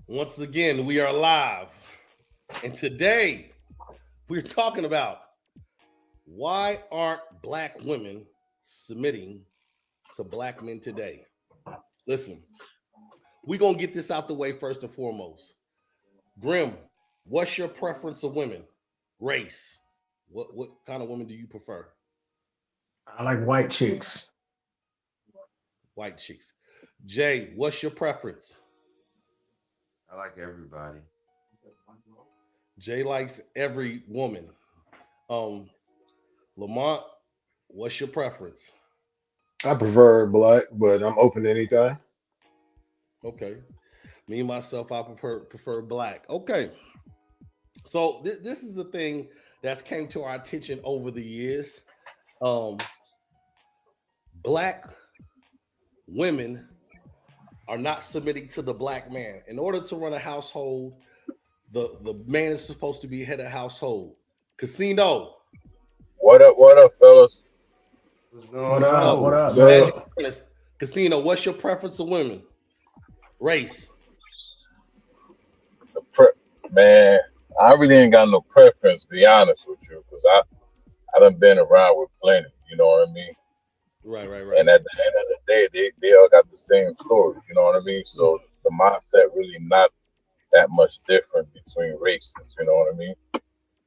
Once again, we are live. And today we're talking about why aren't black women submitting to black men today? Listen, we're going to get this out the way first and foremost. Grim, what's your preference of women? Race. What kind of women do you prefer? I like white chicks. White chicks. Jay, what's your preference? I like everybody. Jay likes every woman. Um, Lamont, what's your preference? I prefer black, but I'm open to anything. Okay. Me myself, I prefer black. Okay. So this is the thing that's came to our attention over the years. Um, Black women are not submitting to the black man. In order to run a household, the man is supposed to be head of household. Casino. What up, fellas? What's What going up? What on? up, So man? uh, Casino, what's your preference of women? Race. The man, I really ain't got no preference, to be honest with you, because I done been around with plenty, you know what I mean? Right. And at the end of the day, they all got the same story, you know what I mean? So the mindset really not that much different between races, you know what I mean?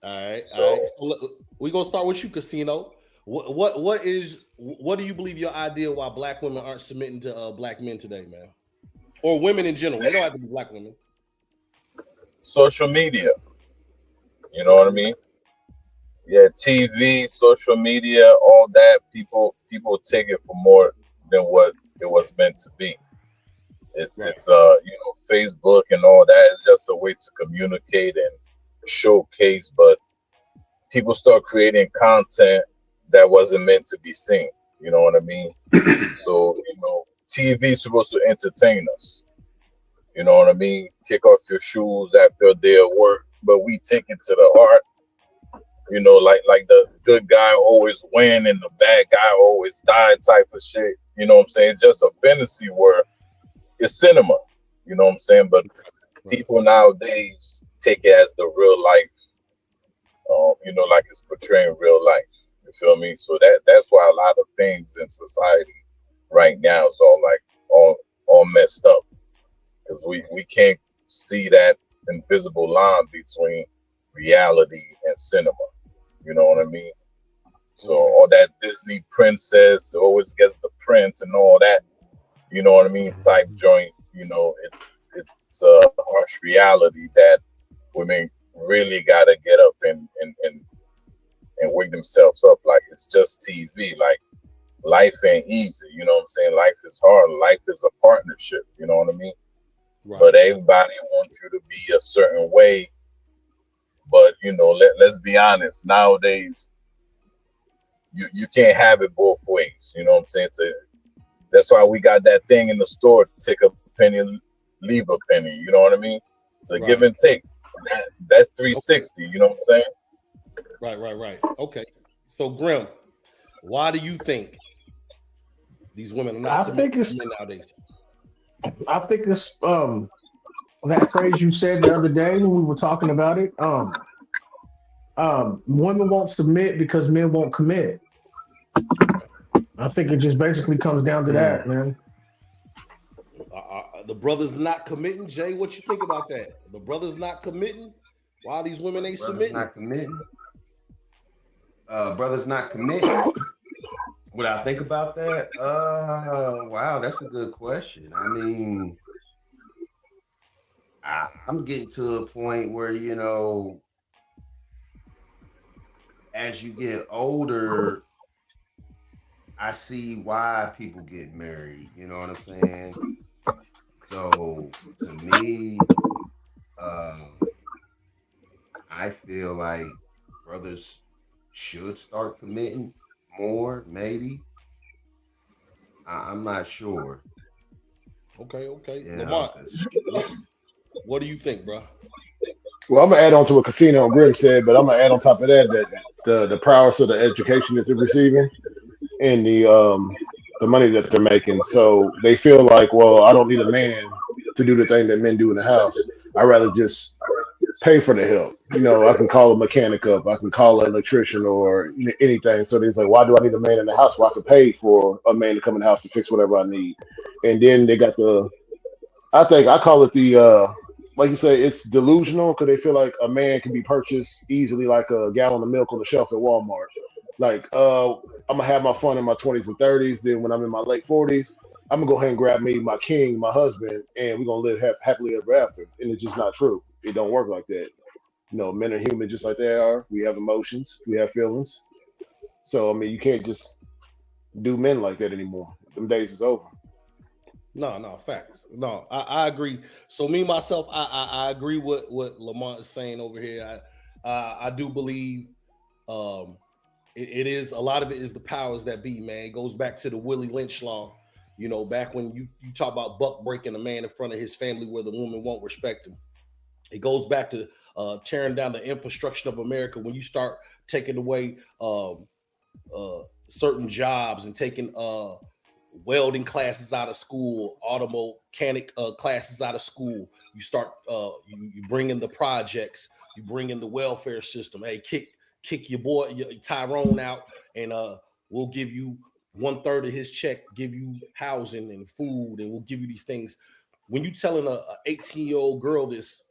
All right. So So we're gonna start with you, Casino. What do you believe your idea why black women aren't submitting to black men today, man? Or women in general. It don't have to be black women. social media, you know what I Social media. mean? Yeah, TV, social media, all that, people take it for more than what it was meant to be. Right. Facebook and all that is just a way to communicate and showcase, but people start creating content that wasn't meant to be seen. You know what I mean? So, TV is supposed to entertain us. You know what I mean? Kick off your shoes after a day of work, but we take it to the heart. Like the good guy always win and the bad guy always die type of shit. You know what I'm saying? Just a fantasy where it's cinema. You know what I'm saying? But Right. people nowadays take it as the real life, like it's portraying real life. You feel me? So that's why a lot of things in society right now is all messed up because we can't see that invisible line between reality and cinema. You know what I mean? So Okay. all that Disney princess always gets the prince and all that. You know what I mean? Type joint. It's a harsh reality that women really gotta get up and wake themselves up. Like it's just TV. Like life ain't easy. You know what I'm saying? Life is hard. Life is a partnership. You know what I mean? But Right. everybody wants you to be a certain way. But let's be honest. Nowadays, you can't have it both ways. You know what I'm saying? So that's why we got that thing in the store. Take a penny, leave a penny. You know what I mean? It's a give Right. and take. That's Okay. 360. You know what I'm saying? Right. Okay. So Grim, why do you think these women are not I submitting think to it's men nowadays? I think it's that phrase you said the other day when we were talking about it. Women won't submit because men won't commit. I think it just basically comes down to Mm. that, man. The brothers not committing. Jay, what you think about that? The brothers not committing. Why these women ain't Brothers submitting? not committing. Brothers not committing. What I think about that? Wow, that's a good question. I mean, I'm getting to a point where as you get older, I see why people get married. You know what I'm saying? So to me, um, I feel like brothers should start committing more. Maybe I'm not sure. Okay. You know, Lamont, 'cause what do you think, bro? well, I'm gonna add on to what Casino and Grim said, but I'm gonna add on top of that that the prowess of the education that they're receiving and the money that they're making. So they feel like, well, I don't need a man to do the thing that men do in the house. I rather just pay for the help. I can call a mechanic up, I can call an electrician or anything. So it's like, why do I need a man in the house? Well, I can pay for a man to come in the house to fix whatever I need. And then they got I think I call it like you say, it's delusional because they feel like a man can be purchased easily, like a gallon of milk on the shelf at Walmart. Like, I'm gonna have my fun in my 20s and 30s. Then when I'm in my late 40s, I'm gonna go ahead and grab me my king, my husband, and we're gonna live happily ever after. And it's just not true. It don't work like that. Men are human just like they are. We have emotions, we have feelings. So I mean, you can't just do men like that anymore. Them days is over. No, facts. No, I agree. So me myself, I agree with what Lamont is saying over here. I do believe it is a lot of it is the powers that be, man. It goes back to the Willie Lynch law. Back when you talk about buck breaking a man in front of his family where the woman won't respect him. It goes back to tearing down the infrastructure of America when you start taking away certain jobs and taking welding classes out of school, auto mechanic classes out of school. You start you bring in the projects, you bring in the welfare system. Hey, kick your boy Tyrone out, and we'll give you 1/3 of his check, give you housing and food, and we'll give you these things. When you telling a 18-year-old girl this,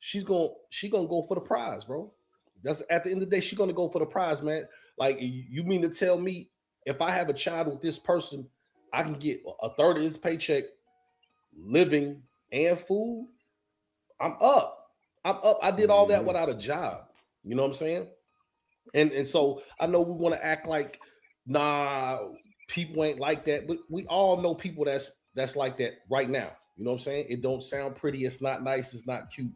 she's gonna go for the prize, bro. That's at the end of the day, she's gonna go for the prize, man. Like, you mean to tell me if I have a child with this person, I can get 1/3 of his paycheck, living and food? I'm up. I did all that without a job. You know what I'm saying? And so I know we want to act like, nah, people ain't like that, but we all know people that's like that right now. You know what I'm saying? It don't sound pretty. It's not nice. It's not cute.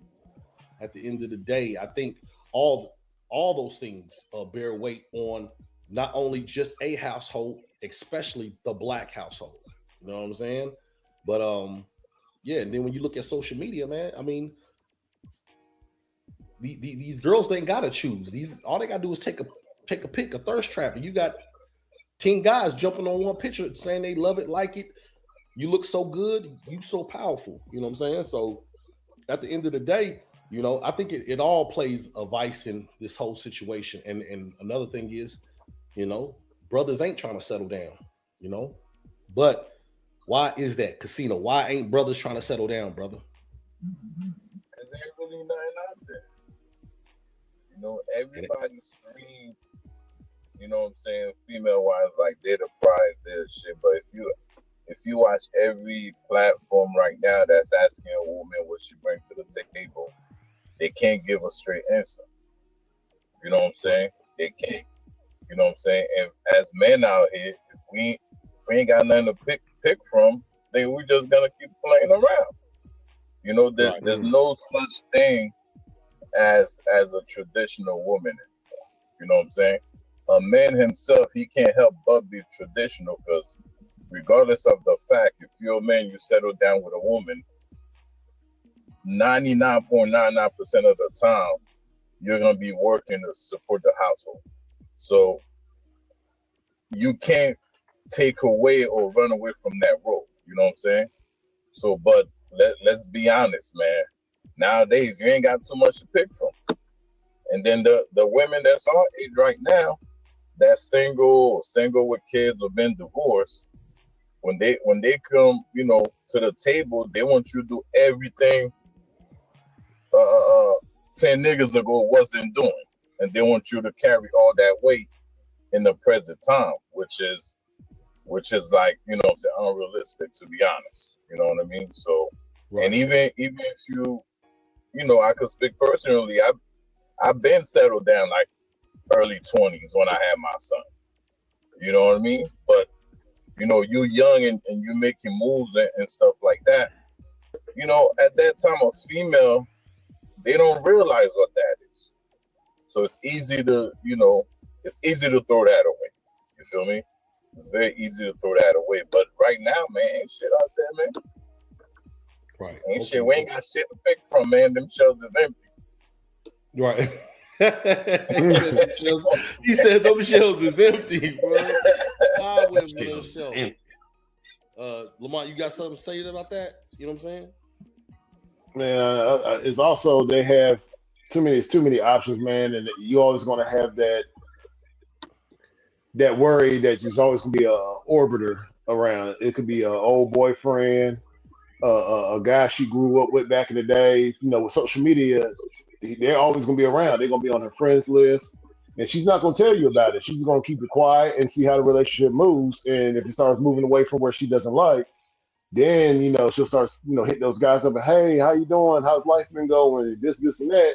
At the end of the day, I think all those things bear weight on not only just a household, especially the Black household. You know what I'm saying? But yeah. And then when you look at social media, man, I mean, these girls ain't gotta choose. All they gotta do is take a pic, a thirst trap, and you got 10 guys jumping on one picture saying they love it, like it. You look so good, you so powerful. You know what I'm saying? So at the end of the day, I think it all plays a vice in this whole situation. And another thing is, brothers ain't trying to settle down, But why is that, Casino? Why ain't brothers trying to settle down, brother? Because there ain't really nothing out there. Everybody scream, what I'm saying, female wise, like they're the prize, they're the shit. But if you watch every platform right now that's asking a woman what she brings to the table, they can't give a straight answer. You know what I'm saying? They can't. You know what I'm saying? And as men out here, if we ain't got nothing to pick from, then we just gonna keep playing around. There's no such thing as a traditional woman. You know what I'm saying? A man himself, he can't help but be traditional, because regardless of the fact, if you're a man, you settle down with a woman, 99.99% of the time, you're going to be working to support the household. So you can't take away or run away from that role. You know what I'm saying? So, but let's be honest, man. Nowadays, you ain't got too much to pick from. And then the women that's our age right now, that's single with kids or been divorced, when they come, to the table, they want you to do everything 10 niggas ago wasn't doing. And they want you to carry all that weight in the present time, which is like, unrealistic, to be honest. You know what I mean? So, right. And even if you, I could speak personally, I've been settled down like early 20s when I had my son. You know what I mean? But, you young and you making moves and stuff like that. At that time, a female, they don't realize what that is. So it's easy to, throw that away. You feel me? It's very easy to throw that away. But right now, man, ain't shit out there, man. Right. Ain't shit. We ain't got shit to pick from, man. Them shelves is empty. Right. He said them shelves is empty, bro. I went with those shelves. Lamont, you got something to say about that? You know what I'm saying? Man, it's also they have too many. It's too many options, man, and you always going to have that worry that there's always going to be a orbiter around. It could be an old boyfriend, a guy she grew up with back in the days. You know, with social media, they're always going to be around. They're going to be on her friends list, and she's not going to tell you about it. She's going to keep it quiet and see how the relationship moves. And if it starts moving away from where she doesn't like, then she'll start hitting those guys up and, hey, how you doing? How's life been going? This, and that.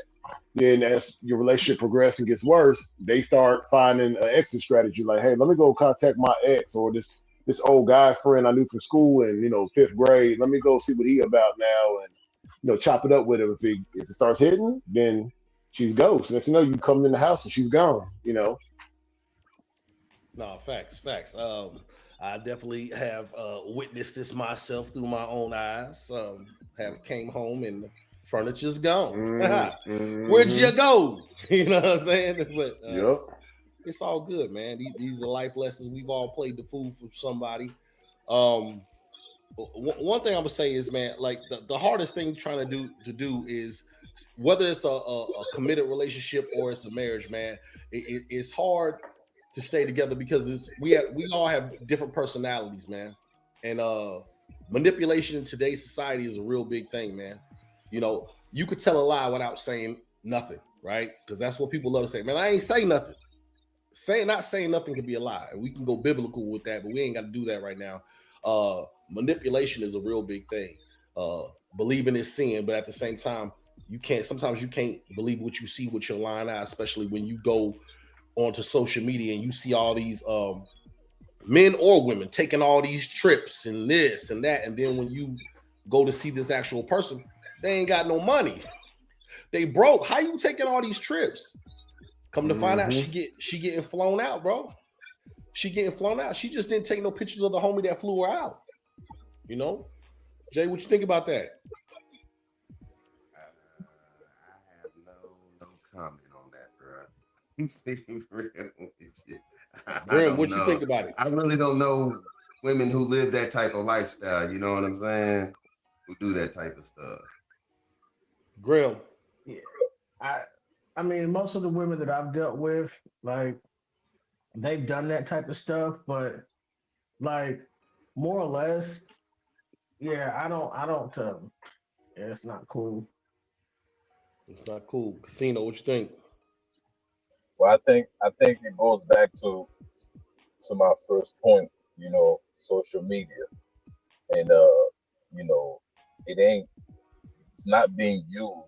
Then as your relationship progresses and gets worse, they start finding an exit strategy like, hey, let me go contact my ex or this old guy friend I knew from school in fifth grade. Let me go see what he about now and chop it up with him. If it starts hitting, then she's ghost. Next thing you know, you come in the house and she's gone. No, facts. I definitely have witnessed this myself through my own eyes. Have came home and the furniture's gone. Where'd you go? You know what I'm saying? But Yep. It's all good, man. These are life lessons. We've all played the fool for somebody. One thing I'm gonna say is, man, like the hardest thing trying to do is whether it's a committed relationship or it's a marriage, man. It's hard to stay together because we all have different personalities, man. And manipulation in today's society is a real big thing, man. You could tell a lie without saying nothing, right? Because that's what people love to say. Man, I ain't say nothing. Not saying nothing can be a lie. We can go biblical with that, but we ain't got to do that right now. Manipulation is a real big thing. Believing is sin, but at the same time, sometimes you can't believe what you see with your lying eye, especially when you go onto social media and you see all these men or women taking all these trips and this and that, and then when you go to see this actual person, they ain't got no money. They broke. How you taking all these trips? Come to find out, she getting flown out, bro. She getting flown out. She just didn't take no pictures of the homie that flew her out. Jay, what you think about that? I have no comment on that, bro. Grim, what you think about it? I really don't know women who live that type of lifestyle. You know what I'm saying? Who do that type of stuff. Grim. Yeah. I mean, most of the women that I've dealt with, like, they've done that type of stuff, but like more or less, yeah, I don't yeah, it's not cool. It's not cool. Casino, what you think? Well, I think it goes back to my first point, social media. And it's not being used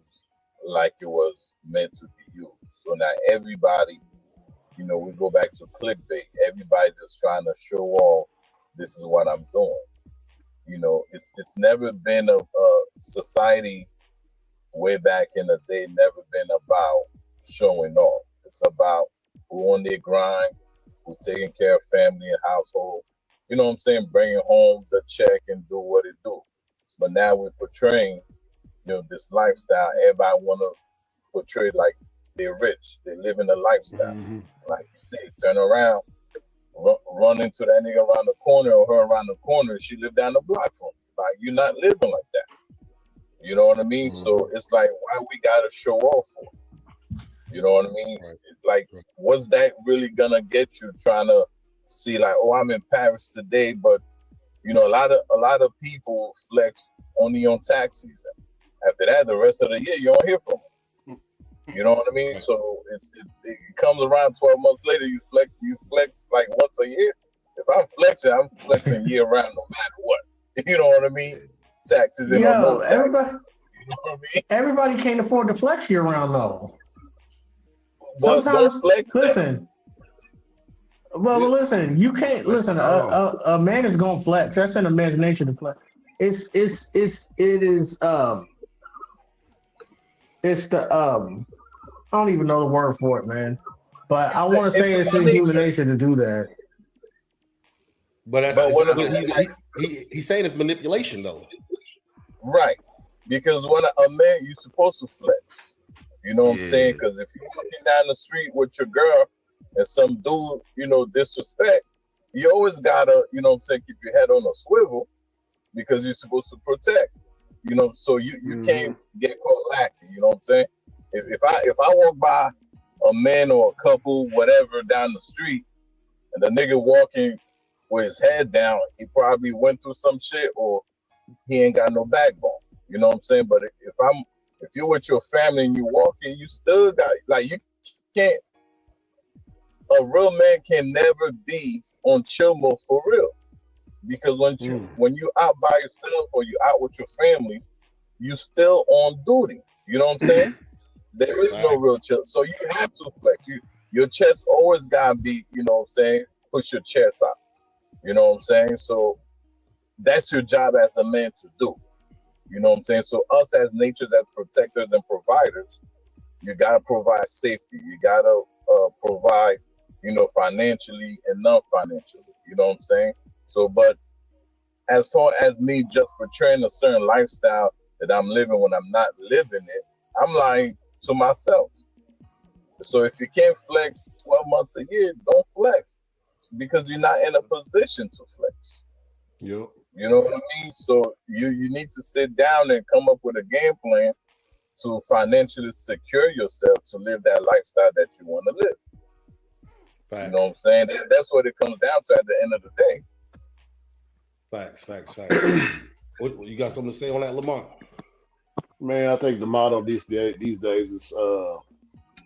like it was meant to be used. So now everybody, we go back to clickbait. Everybody just trying to show off, this is what I'm doing. It's never been a society way back in the day, never been about showing off. It's about who on their grind, who taking care of family and household. You know what I'm saying? Bringing home the check and do what it do. But now we're portraying, this lifestyle. Everybody want to portray like they're rich. They live in a lifestyle. Like you say, turn around, run into that nigga around the corner or her around the corner. She lived down the block from you. Like, you're not living like that. You know what I mean? So it's like, why we gotta show off for? You know what I mean? Right. Like, what's that really gonna get you trying to see like, oh, I'm in Paris today, but a lot of people flex only on tax season. After that, the rest of the year you don't hear from them. You know what I mean? So it comes around 12 months later, you flex like once a year. If I'm flexing year round no matter what. You know what I mean? Taxes and no taxes. Everybody, you know what I mean? Everybody can't afford to flex year round though. But Sometimes, flex listen. Well, listen. You can't listen. A man is gonna flex. That's in a man's nature to flex. It's the I don't even know the word for it, man. But I want to say it's in human nature to do that. But he's saying it's manipulation, though. Right. Because when a man, you're supposed to flex. You know what I'm saying? Because if you're walking down the street with your girl and some dude, disrespect, you always gotta, keep your head on a swivel because you're supposed to protect. You know, so you Mhm. can't get caught lacking. You know what I'm saying? If I walk by a man or a couple, whatever, down the street, and the nigga walking with his head down, he probably went through some shit, or he ain't got no backbone. You know what I'm saying? But if you're with your family and you walking, you still got, like, you can't. A real man can never be on chill mode for real, because when you out by yourself or you out with your family, you still on duty. You know what I'm saying? There is no real Facts. chill, so you have to flex. Your chest always gotta be, you know what I'm saying, push your chest out. You know what I'm saying? So that's your job as a man to do. You know what I'm saying? So us as natures, as protectors and providers, you gotta provide safety. You gotta provide, you know, financially and non-financially. You know what I'm saying? So, but as far as me just portraying a certain lifestyle that I'm living when I'm not living it, I'm lying to myself. So if you can't flex 12 months a year, don't flex, because you're not in a position to flex. Yep. You know what I mean? So you need to sit down and come up with a game plan to financially secure yourself to live that lifestyle that you want to live. You know what I'm Facts. saying? That's what it comes down to at the end of the day. Facts. What you got something to say on that, Lamont? Man, I think the motto these days is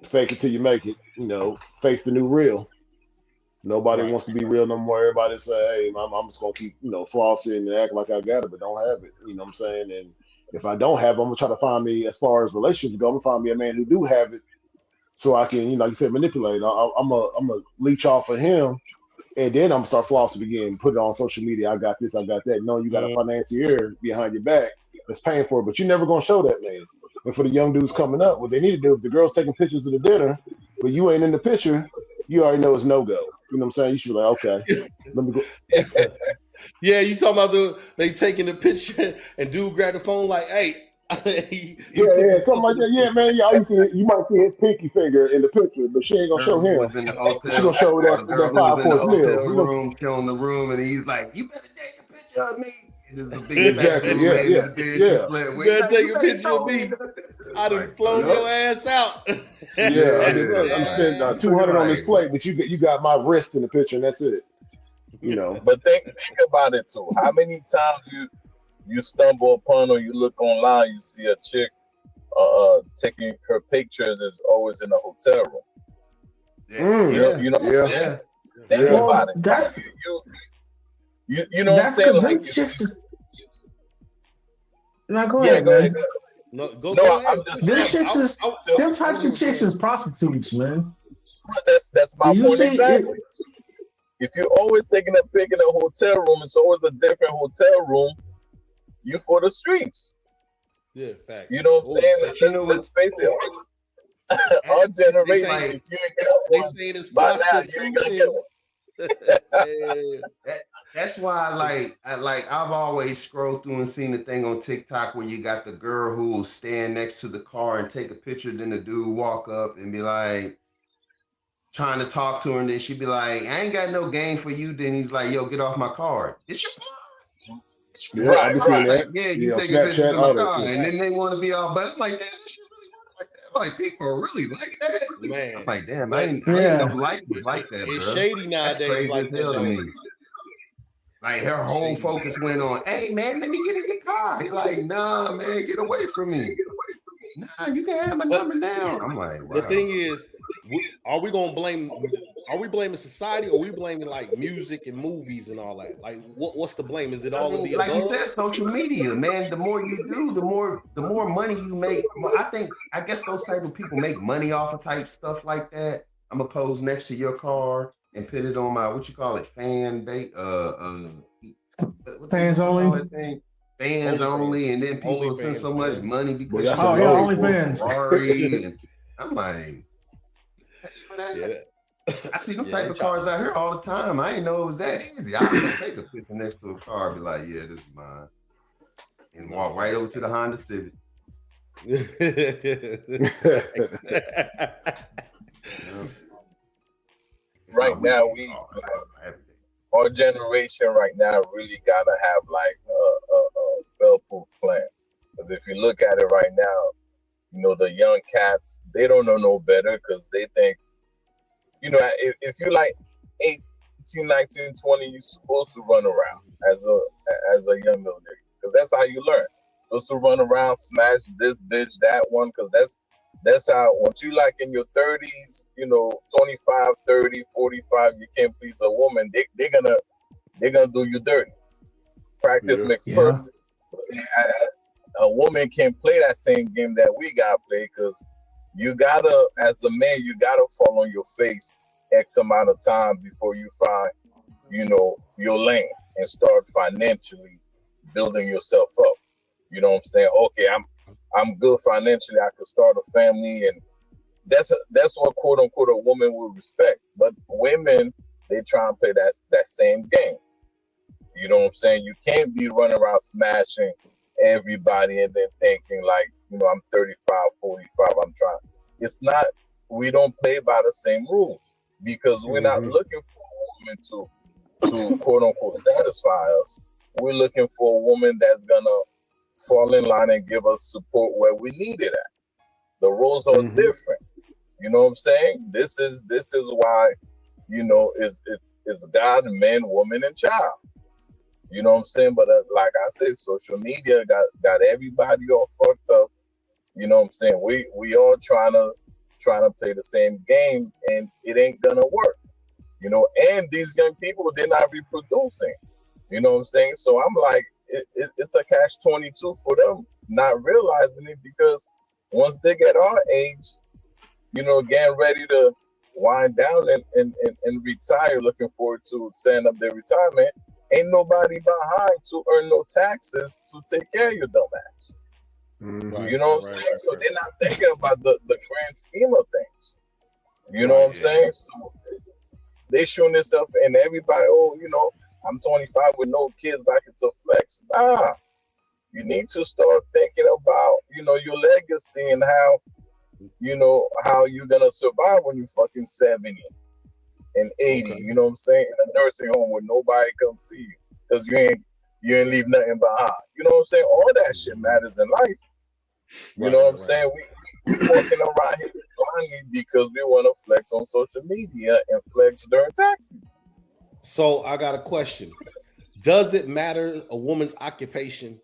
fake it till you make it. You know, fake's the new real. Nobody Right. wants to be real no more. Everybody say, "Hey, I'm just gonna keep, flossing and act like I got it, but don't have it." You know what I'm saying? And if I don't have it, I'm gonna try to find me, as far as relationships go, I'm gonna find me a man who do have it, so I can, like you said, manipulate. I'm a leech off of him, and then I'm gonna start flossing again, put it on social media. I got this, I got that. No, you got a Mm, financier behind your back that's paying for it, but you're never gonna show that man. And for the young dudes coming up, what they need to do, if the girl's taking pictures of the dinner, but you ain't in the picture, you already know it's no go. You know what I'm saying? You should be like, okay, let me go. yeah, you talking about they taking the picture and dude grab the phone like, hey, he Yeah, puts yeah, his something like that. Yeah, man. Yeah, you might see his pinky finger in the picture, but she ain't gonna Girl show who him. was in the She gonna hotel, show or that the girl that who was five in the course meal. hotel You know room, killing the room, and he's like, "You better take a picture of me." And there's a big fat exactly. dude Yeah, laying in yeah, the bed, she yeah, slept you with. He's better like, take "You a better picture of show me." me. It's I done like, flown bro, your yep, ass out. yeah. I just yeah. I'm Like, spending you looking 200 on this like, plate, but you got my wrist in the picture, and that's it. You know. But think about it too. How many times you stumble upon, or you look online, you see a chick taking her pictures is always in a hotel room. yeah, yeah, You know what I'm Yeah, saying? yeah. Think yeah. about Well, it. Like that's you know what I'm that's saying? because Like them chicks is now go yeah, ahead, go ahead. man. Go ahead. No, go No, go ahead. I'm just Them saying. chicks is So them I want types to hear of what you chicks want. is prostitutes, man. that's my You point see it, exactly. If you're always taking a pic in a hotel room, it's always a different hotel room. You for the streets. Yeah, facts. You know what I'm Oh, saying? But you know what? Let's face it. Our they It's generation, say like if you ain't got they one saying it's by now, you ain't gonna get prostitution. one. Yeah. that. That's why, I've always scrolled through and seen the thing on TikTok where you got the girl who will stand next to the car and take a picture. Then the dude walk up and be like, trying to talk to her, and then she'd be like, "I ain't got no game for you." Then he's like, "Yo, get off my card." It's your car. It's your Yeah, I've Right, been car. seeing right. Like, that. yeah, you Yeah, on taking pictures Snapchat, of my all that. car, Yeah. and then they want to be all, but I'm like, damn, that shit really work like that. Like, people are really like that. I'm Man, like, damn, but I ain't know yeah. life was like that, it's bro. shady That's nowadays crazy as like that hell to though. me. Like, her It's whole shady. focus went on, hey man, let me get in your car. He like, nah, man, get away from me. Nah, you can have my But number now. I'm like, the wow. thing is, are we gonna blame? Are we blaming society, or are we blaming like music and movies and all that? Like, what's the blame? Is it I all of mean, the like you above? said, social media, man. The more you do, the more money you make. Well, I guess those type of people make money off of type stuff like that. I'm gonna pose next to your car and put it on my, what you call it, fan bait, what they Fans used to call only. that thing, fans OnlyFans, only, and then people send OnlyFans, so much man. money Boy, because she that's a Oh got yeah, a load, big boy. OnlyFans. Ferrari, and I'm like, that's for Yeah, that. I see them yeah, type they of chop. cars out here all the time. I didn't know it was that easy. I come take a picture next to a car, be like, yeah, this is mine, and No walk right facts, over to the Honda Civic. You know, it's my Right now, weekend car. My everyday. our generation right now really gotta have like a fail-proof plan. Because if you look at it right now, you know, the young cats, they don't know no better because they think, you know, if you're like 18, 19, 20, you're supposed to run around as a young little nigga because that's how you learn. Supposed to run around, smash this bitch, that one, because that's how, once you like in your 30s, you know, 25, 30, 45, you can't please a woman, they're gonna do you dirty. Practice makes Yeah. perfect. See, a woman can't play that same game that we gotta play because you gotta, as a man, you gotta fall on your face X amount of time before you find, you know, your lane and start financially building yourself up. You know what I'm saying? Okay, I'm good financially. I could start a family, and that's what quote unquote a woman will respect. But women, they try and play that same game. You know what I'm saying? You can't be running around smashing everybody and then thinking like, you know, I'm 35, 45, I'm trying. It's not, we don't play by the same rules because we're not looking for a woman to quote unquote satisfy us. We're looking for a woman that's gonna fall in line and give us support where we need it at. The roles are different. You know what I'm saying? This is why, you know, it's God, man, woman, and child. You know what I'm saying? But like I said, social media got everybody all fucked up. You know what I'm saying? We all trying to play the same game, and it ain't gonna work. You know, and these young people, they're not reproducing. You know what I'm saying? So I'm like, it's a catch-22 for them, not realizing it, because once they get our age, you know, getting ready to wind down and retire, looking forward to setting up their retirement, ain't nobody behind to earn no taxes to take care of your dumb ass. Right, You know what I'm saying? So they're not thinking about the grand scheme of things. You know what I'm saying? So they showing themselves, and everybody, oh, you know, I'm 25 with no kids, like it's a flex. Nah, you need to start thinking about, you know, your legacy and how, you know, how you're gonna survive when you're fucking 70 and 80. You know what I'm saying? In a nursing home where nobody comes see you because you ain't leave nothing behind. You know what I'm saying? All that shit matters in life. You know what I'm saying? We walking around here blindly because we want to flex on social media and flex during taxes. So I got a question. Does it matter a woman's occupation?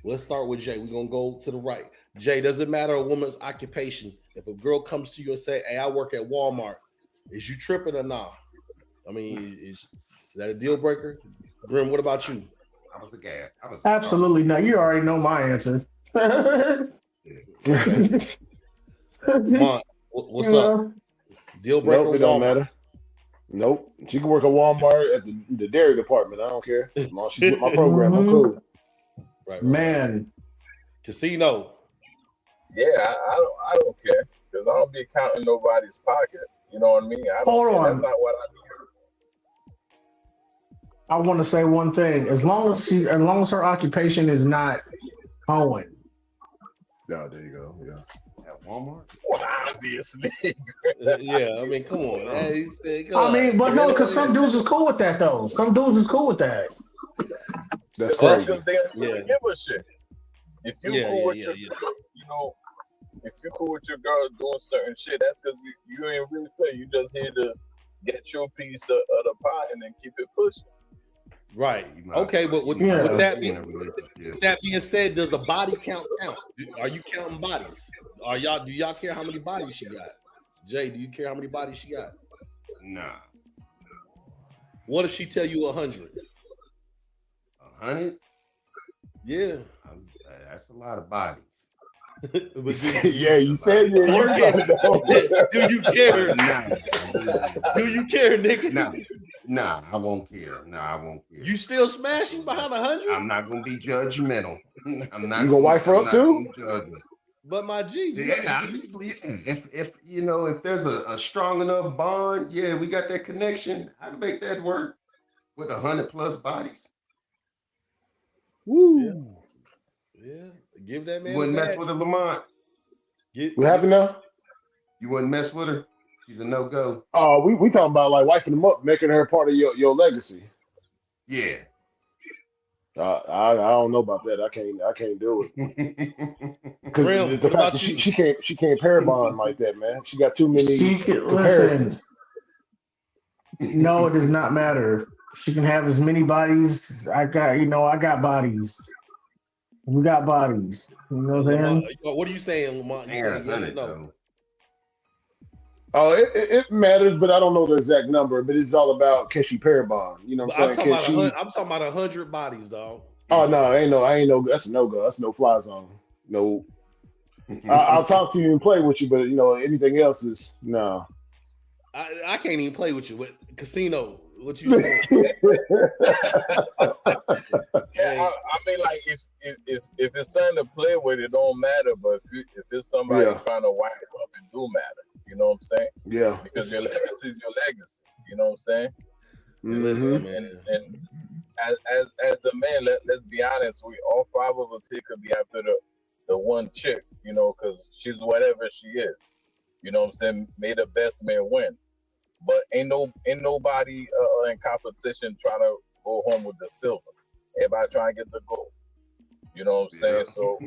Let's start with Jay. We're gonna go to the right. Jay, does it matter a woman's occupation? If a girl comes to you and say, "Hey, I work at Walmart," is you tripping or not? I mean, is that a deal breaker? Grim, what about you? I was a guy. Absolutely not. You already know my answer. Mont, what's up? Deal breaker? Nope, it don't matter. Nope. She can work at Walmart at the dairy department. I don't care. As long as she's with my program, I'm cool. Right. Man. Casino. Yeah, I don't care because I don't be counting nobody's pocket. You know what I mean? Hold on. That's not what I do. I want to say one thing. As long as her occupation is not hoeing. Yeah, there you go. Yeah. At Walmart? Well, obviously. Yeah, I mean, come on. I mean, but no, because some dudes is cool with that, though. Some dudes is cool with that. That's crazy. Because they don't really give a shit. If you cool with your girl, you know, if you cool with your girl doing certain shit, that's because you ain't really fair. You just here to get your piece of the pie and then keep it pushing. Right. Okay, but with that being said, does the body count? Are you counting bodies? Do y'all care how many bodies she got? Jay, do you care how many bodies she got? Nah. What if she tell you 100? 100? Yeah. That's a lot of bodies. Yeah, you said Do you care? Nah. Do you care, nigga? Nah, I won't care. I won't care. You still smashing behind 100? I'm not gonna be judgmental. I'm not. You gonna wife her up too? But my G, yeah. If you know, if there's a strong enough bond, yeah, we got that connection. I can make that work with 100+ bodies. Woo. Yeah. Give that man. You wouldn't mess with her, Lamont. What happened now? You wouldn't mess with her. She's a no-go. Oh, we talking about like wifing them up, making her part of your legacy. Yeah. I don't know about that. I can't do it because Rim, the what fact that about you? she can't pair bond like that, man. She got too many She can listen. comparisons. No, it does not matter. She can have as many bodies. I got, I got bodies. We got bodies. You know what I'm Lamont, saying? what are you saying, Lamont? You Ain't saying yes or 100 no? though. Oh, it matters, but I don't know the exact number. But it's all about can she pair bond? You know what But I'm I'm saying? talking Can about she? I'm talking about 100 bodies, dog. Oh no, I ain't no. That's a no go. That's no fly zone. No, I'll talk to you and play with you, but anything else is no. I can't even play with you. With casino, what you saying? Yeah, Hey, I mean, like if it's something to play with, it don't matter. But if it's somebody Yeah, trying to wind up, it do matter. You know what I'm saying? yeah. Because your legacy is your legacy. You know what I'm saying? Hmm. listen, man. And as a man, let's be honest. We all five of us here could be after the one chick. You know, because she's whatever she is. You know what I'm saying? May the best man win. But ain't nobody in competition trying to go home with the silver. Everybody trying to get the gold. You know what I'm saying? So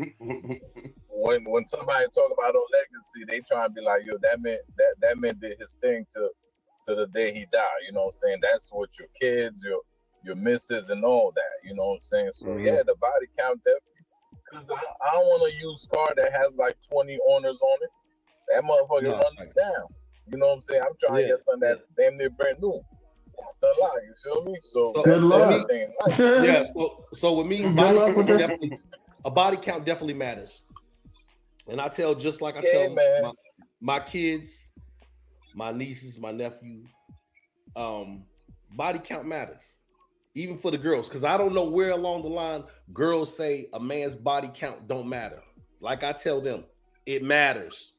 when somebody talk about a legacy, they try to be like, yo, that man did his thing to the day he died. You know what I'm saying? That's what your kids, your missus, and all that. You know what I'm saying? So Hmm. yeah, the body count definitely. Because I don't want to use car that has like 20 owners on it. That motherfucker No, run down. You know what I'm saying? I'm trying to yeah, get something yeah. that's damn near brand new. Off the line, you feel me? So So Good that's so me, luck. everything in life. yeah. Good So with me, luck with that. a body count definitely matters. And I tell just like I Yeah, tell man. my kids, my nieces, my nephew, body count matters. Even for the girls, because I don't know where along the line girls say a man's body count don't matter. Like I tell them, it matters.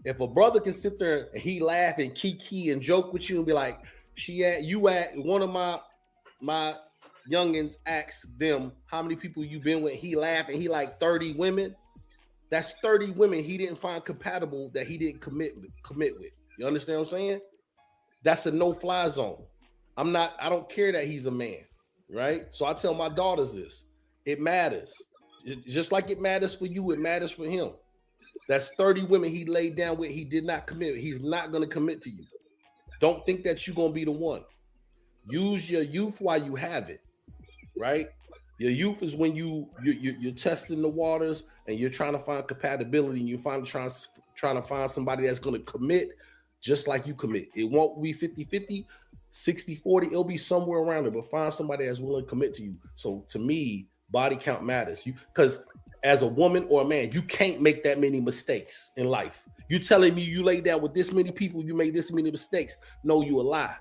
If a brother can sit there and he laugh and kiki and joke with you and be like, she at you at one of my youngins asked them how many people you been with, he laughed and he like 30 women. That's 30 women he didn't find compatible that he didn't commit with. You understand what I'm saying? That's a no-fly zone. I don't care that he's a man, right? So I tell my daughters this. It matters. Just like it matters for you, it matters for him. That's 30 women he laid down with, he did not commit. He's not going to commit to you. Don't think that you're going to be the one. Use your youth while you have it, right? Your youth is when you're testing the waters and you're trying to find compatibility and trying to find somebody that's going to commit just like you commit. It won't be 50-50, 60-40. It'll be somewhere around it, but find somebody that's willing to commit to you. So to me, body count matters. Because as a woman or a man, you can't make that many mistakes in life. You telling me you laid down with this many people, you made this many mistakes. No, you a lie.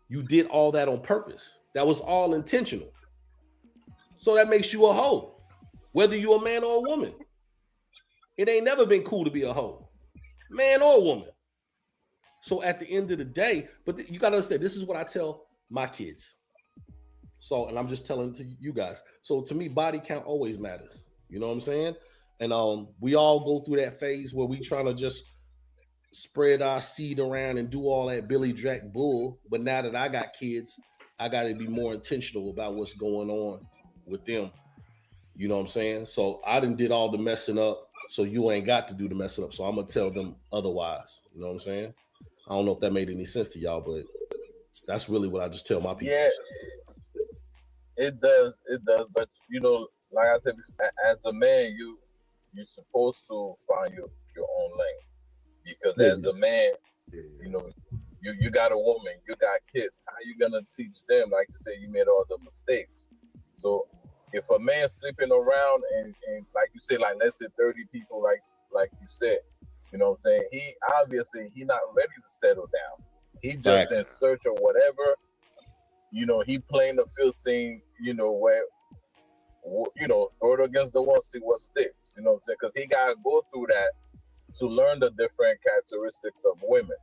You did all that on purpose. That was all intentional. So that makes you a hoe, whether you're a man or a woman. It ain't never been cool to be a hoe, man or woman. So at the end of the day, but you got to understand, this is what I tell my kids. So, and I'm just telling to you guys. So to me, body count always matters. You know what I'm saying? And we all go through that phase where we trying to just spread our seed around and do all that Billy Drack bull. But now that I got kids, I got to be more intentional about what's going on with them. You know what I'm saying? So I did all the messing up. So you ain't got to do the messing up. So I'm gonna tell them otherwise. You know what I'm saying? I don't know if that made any sense to y'all, but that's really what I just tell my people. Yeah, it does. It does. But like I said, as a man, you're supposed to find your own lane because Yeah, as a man, you know, you got a woman, you got kids. How you gonna teach them? Like you said, you made all the mistakes. So if a man sleeping around and like you said, like let's say 30 people, like you said, you know what I'm saying? He obviously he not ready to settle down. He just in Facts. search of whatever. He playing the field, saying, where, throw it against the wall, see what sticks. You know what I'm saying? Because he gotta go through that to learn the different characteristics of women.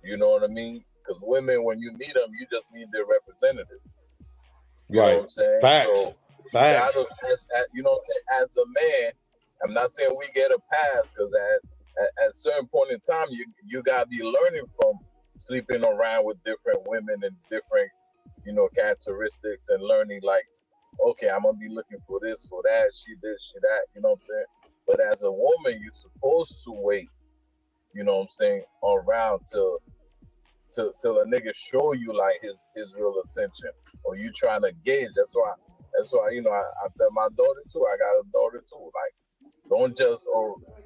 You know what I mean? Because women, when you meet them, you just need their representative. You know what Right. I'm saying? Facts. So you Facts. gotta, you know what I'm saying? As a man, I'm not saying we get a pass because at a certain point in time, you gotta be learning from sleeping around with different women and different, characteristics and learning like okay, I'm gonna be looking for this, for that, she this, she that, you know what I'm saying? But as a woman, you're supposed to wait, you know what I'm saying, around till a nigga show you like his real attention, or you trying to gauge. That's why I tell my daughter too. I got a daughter too. Like, don't just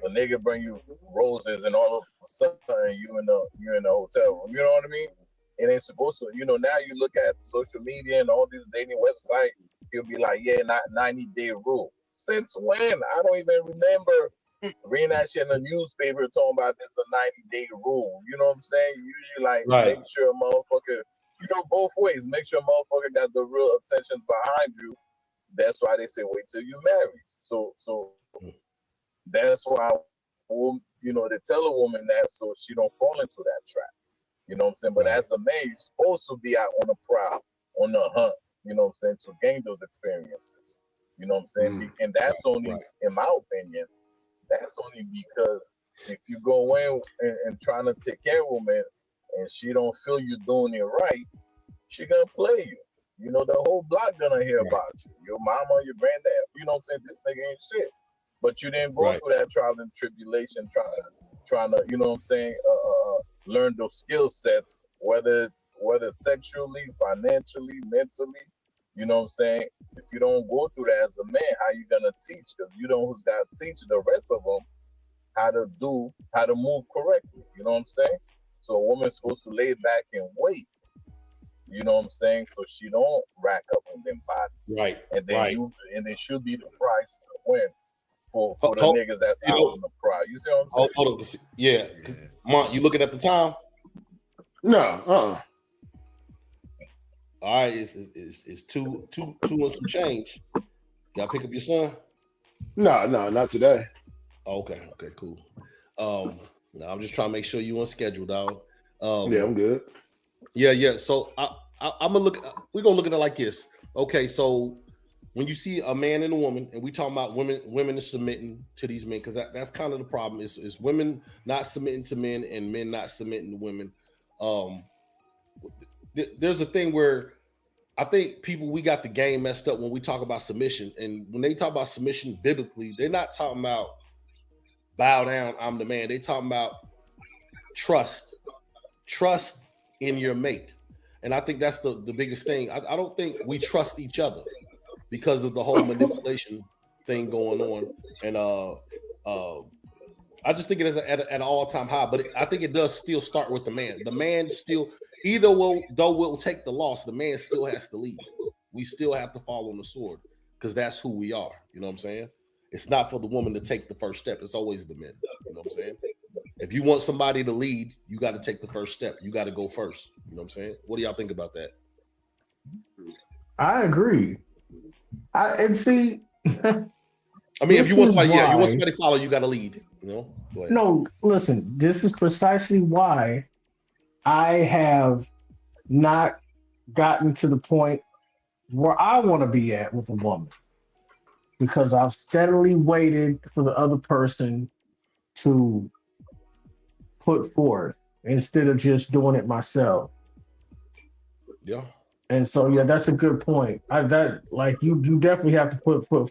a nigga bring you roses and all of a sudden you in the hotel room. You know what I mean? It ain't supposed to. Now you look at social media and all these dating websites. He'll be like, yeah, not 90-day rule. Since when? I don't even remember reading that shit in the newspaper talking about this a 90-day rule. You know what I'm saying? You usually like Right. make sure a motherfucker, both ways. Make sure a motherfucker got the real attention behind you. That's why they say wait till you marry. So that's why they tell a woman that so she don't fall into that trap. You know what I'm saying? But Right. as a man, you're supposed to be out on the prowl, on the hunt, you know what I'm saying, to gain those experiences. You know what I'm saying? And that's only, Right. in my opinion, that's only because if you go in and trying to take care of a woman and she don't feel you doing it right, she gonna play you. The whole block gonna hear Right. about you. Your mama, your granddad. You know what I'm saying? This nigga ain't shit. But you didn't go Right. through that trial and tribulation trying to, you know what I'm saying, learn those skill sets, whether sexually, financially, mentally. You know what I'm saying? If you don't go through that as a man, how you gonna teach? Because you know who's got to teach the rest of them how to move correctly. You know what I'm saying? So a woman's supposed to lay back and wait. You know what I'm saying? So she don't rack up on them bodies. Right. And then Right. it should be the price to win for the Hold- niggas that's you out know- on the prize. You see what I'm saying? Hold on. Yeah. Mont, you looking at the time? No, All right, it's two and some change. Y'all pick up your son? no, not today. Oh, okay, cool. No, I'm just trying to make sure you on schedule, dog. Yeah, I'm good. Yeah. So I'm gonna we're gonna look at it like this. Okay, so when you see a man and a woman, and we talking about women is submitting to these men, because that's kind of the problem. Is women not submitting to men and men not submitting to women. There's a thing where I think we got the game messed up when we talk about submission. And when they talk about submission biblically, they're not talking about bow down, I'm the man. They talking about trust in your mate. And I think that's the biggest thing. I don't think we trust each other because of the whole manipulation thing going on. And I just think it is at an all-time high. But I think it does still start with the man. The man still, we'll take the loss, the man still has to lead. We still have to fall on the sword because that's who we are. You know what I'm saying? It's not for the woman to take the first step. It's always the men. You know what I'm saying? If you want somebody to lead, you got to take the first step. You got to go first. You know what I'm saying? What do y'all think about that? I agree. And see, I mean, if you want somebody, why, you want somebody to follow, you got to lead. You know? Go ahead. No, listen, this is precisely why I have not gotten to the point where I want to be at with a woman, because I've steadily waited for the other person to put forth instead of just doing it myself. Yeah. And so, yeah, that's a good point. You definitely have to put forth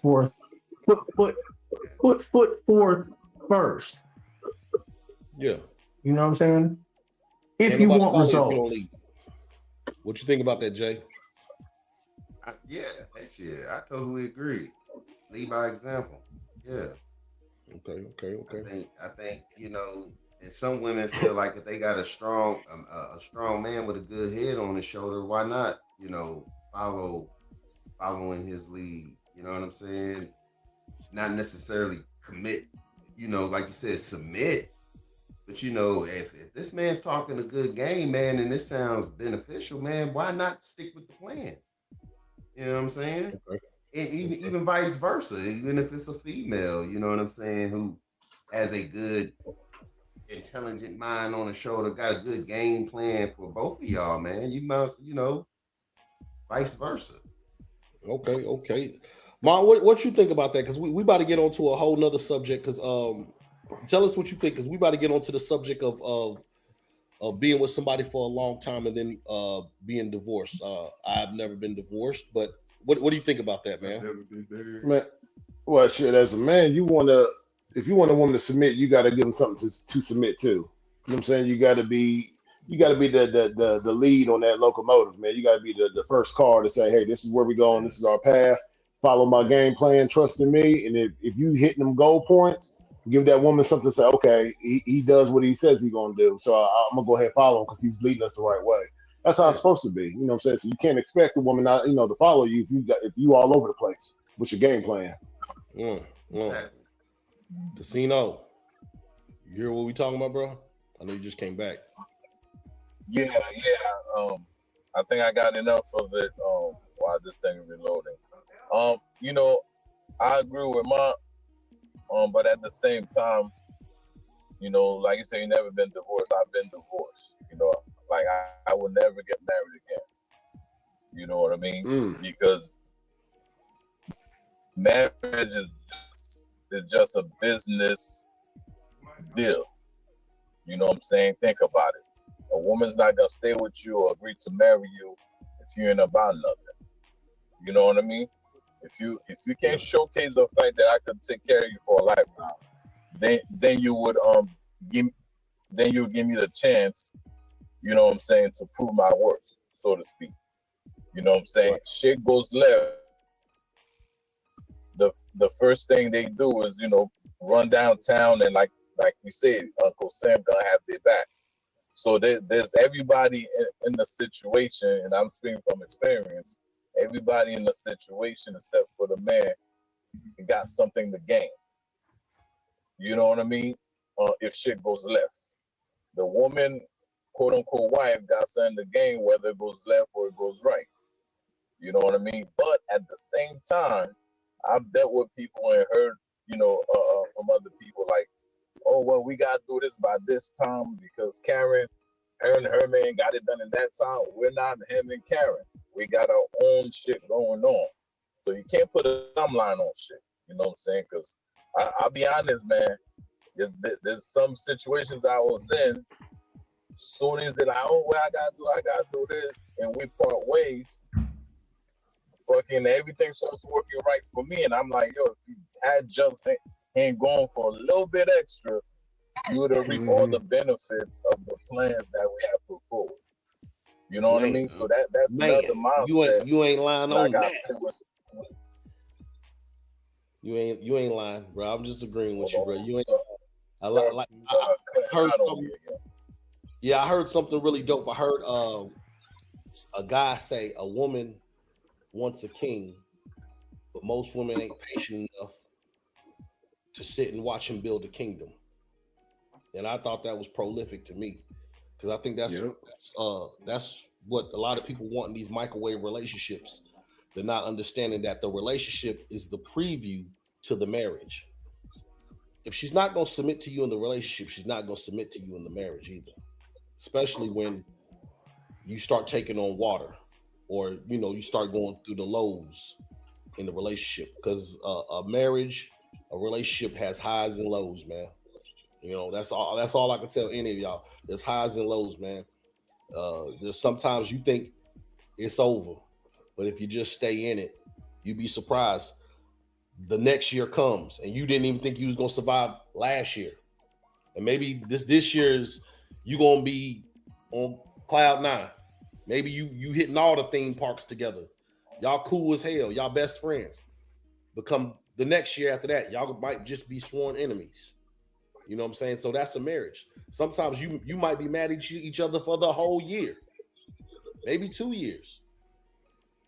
first. Yeah. You know what I'm saying? If Can't you nobody want follow you if you don't results. lead. What you think about that, Jay? I totally agree. Lead by example. Yeah. Okay. I think and some women feel like if they got a strong man with a good head on his shoulder, why not following his lead? You know what I'm saying? Not necessarily commit. Like you said, submit. But if this man's talking a good game, man, and this sounds beneficial, man, why not stick with the plan? You know what I'm saying? Okay. And even vice versa, even if it's a female, you know what I'm saying, who has a good, intelligent mind on the shoulder, got a good game plan for both of y'all, man. You must, vice versa. Okay. Mom, what you think about that? Because we about to get onto a whole nother subject. Because tell us what you think. Because we about to get onto the subject of being with somebody for a long time and then being divorced. I've never been divorced, but What do you think about that, man? Man, well, shit. As a man, if you want a woman to submit, you got to give them something to submit to. You know what I'm saying? You got to be the lead on that locomotive, man. You got to be the first car to say, hey, this is where we're going. This is our path. Follow my game plan. Trust in me. And if you hitting them goal points, give that woman something to say, okay, he does what he says he's going to do. So I'm going to go ahead and follow him because he's leading us the right way. That's how it's supposed to be. You know what I'm saying? So you can't expect a woman not, to follow you if you all over the place with your game plan. Casino, you hear what we talking about, bro? I know you just came back. Yeah. I think I got enough of it while this thing is reloading. I agree with my but at the same time, like you say, you never been divorced. I've been divorced. Like I will never get married again. You know what I mean? Because marriage is just a business deal. You know what I'm saying? Think about it. A woman's not gonna stay with you or agree to marry you if you ain't about nothing. You know what I mean? If you can't showcase the fact that I could take care of you for a lifetime, then you would give me the chance, you know what I'm saying, to prove my worth, so to speak. You know what I'm saying? Right. Shit goes left. The first thing they do is, run downtown and like we said, Uncle Sam gonna have their back. So there's everybody in the situation, and I'm speaking from experience. Everybody in the situation except for the man got something to gain. You know what I mean? If shit goes left, the woman, quote unquote, wife got something to gain, whether it goes left or it goes right. You know what I mean? But at the same time, I've dealt with people and heard, from other people like, oh, well, we got to do this by this time because Karen, her and her man got it done in that time. We're not him and Karen. We got our own shit going on. So you can't put a timeline on shit. You know what I'm saying? Because I'll be honest, man, there's some situations I was in, soon as they're like, oh, well, I got to do this, and we part ways, fucking everything starts working right for me. And I'm like, yo, if you had just ain't going for a little bit extra, you would have reaped all the benefits of the plans that we have put forward. You know what I mean? So that's another mindset. You ain't lying on that. With, you ain't lying, bro. I'm just agreeing with you, bro. You ain't. I heard something. Yeah, I heard something really dope. I heard a guy say a woman wants a king, but most women ain't patient enough to sit and watch him build a kingdom. And I thought that was prolific to me, because I think that's what a lot of people want in these microwave relationships. They're not understanding that the relationship is the preview to the marriage. If she's not going to submit to you in the relationship, she's not going to submit to you in the marriage either. Especially when you start taking on water, or you start going through the lows in the relationship. Because a relationship has highs and lows, man. That's all I can tell any of y'all. There's highs and lows, man. There's sometimes you think it's over, but if you just stay in it, you'd be surprised. The next year comes and you didn't even think you was gonna survive last year, and maybe this year's you gonna be on cloud 9. Maybe you hitting all the theme parks together. Y'all cool as hell. Y'all best friends. Become the next year after that, y'all might just be sworn enemies. You know what I'm saying? So that's a marriage. Sometimes you might be mad at each other for the whole year, maybe 2 years.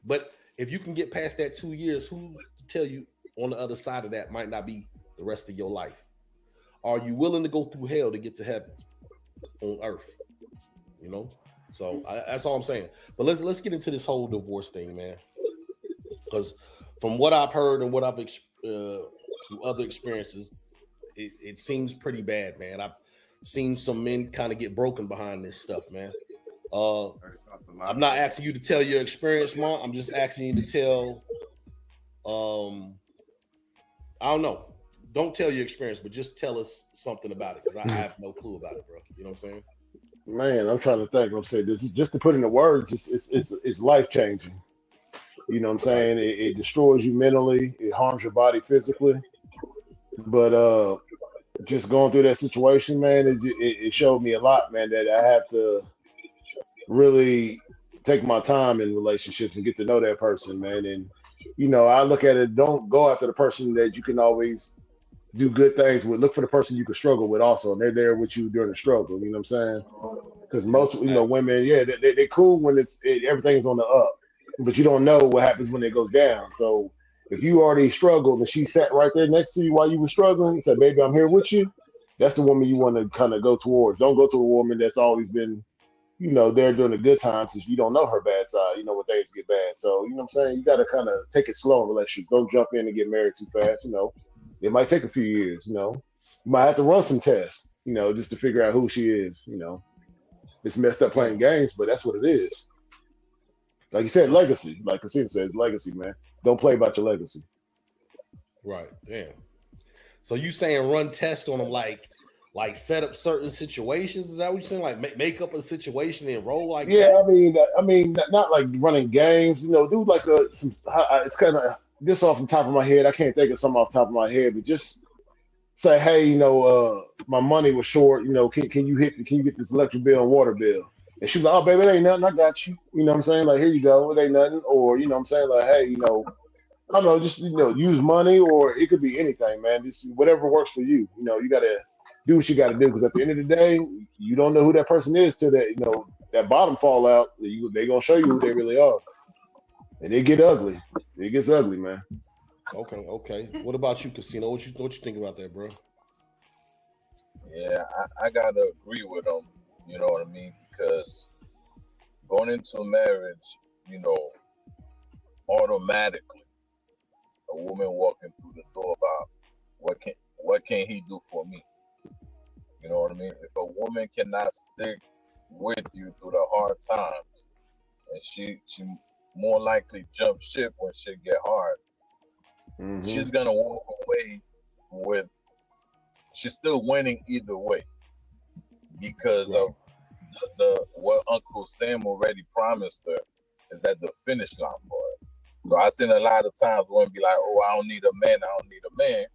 But if you can get past that 2 years, who to tell you on the other side of that might not be the rest of your life? Are you willing to go through hell to get to heaven on earth? So that's all I'm saying. But let's get into this whole divorce thing, man. Because from what I've heard and what I've through other experiences, it seems pretty bad, man. I've seen some men kind of get broken behind this stuff, man. I'm not asking you to tell your experience, Mom. I'm just asking you to tell. I don't know. Don't tell your experience, but just tell us something about it, because I have no clue about it, bro. You know what I'm saying? Man, I'm trying to think. I'm saying this is just to put into words. It's life changing. You know what I'm Right. saying? It destroys you mentally. It harms your body physically. But just going through that situation, man, it showed me a lot, man, that I have to really take my time in relationships and get to know that person, man. And I look at it, don't go after the person that you can always do good things with. Look for the person you can struggle with also, and they're there with you during the struggle. You know what I'm saying? Because Yeah. most women, yeah, they cool when everything's on the up, but you don't know what happens when it goes down. So if you already struggled and she sat right there next to you while you were struggling and said, "Baby, I'm here with you," that's the woman you want to kind of go towards. Don't go to a woman that's always been there during the good times, because you don't know her bad side, when things get bad. So, what I'm saying? You got to kind of take it slow in relationships. Don't jump in and get married too fast. It might take a few years. You might have to run some tests, just to figure out who she is. It's messed up Mm. playing games, but that's what it is. Like you said, legacy. Like Kasim says, legacy, man. Don't play about your legacy. Right. Damn. So you saying run test on them, like set up certain situations? Is that what you're saying? Like make up a situation and roll like Yeah, that? I mean, not like running games. Do like it's kind of this off the top of my head. I can't think of something off the top of my head, but just say, hey, my money was short. Can you get this electric bill and water bill? And she was like, oh, baby, it ain't nothing. I got you. You know what I'm saying? Like, here you go. It ain't nothing. Or, what I'm saying? Like, hey, I don't know, just, use money, or it could be anything, man. Just whatever works for you. You got to do what you got to do, because at the end of the day, you don't know who that person is till that bottom fall out. They going to show you who they really are. And it get ugly. It gets ugly, man. Okay, okay. What about you, Casino? What you think about that, bro? Yeah, I gotta agree with them. You know what I mean? Because going into marriage, automatically a woman walking through the door about what can he do for me? You know what I mean? If a woman cannot stick with you through the hard times, and she more likely jump ship when shit get hard, Hmm. she's gonna walk away with she's still winning either way because Right. of the what Uncle Sam already promised her is at the finish line for her. So I seen a lot of times women be like, "Oh, I don't need a man. I don't need a man."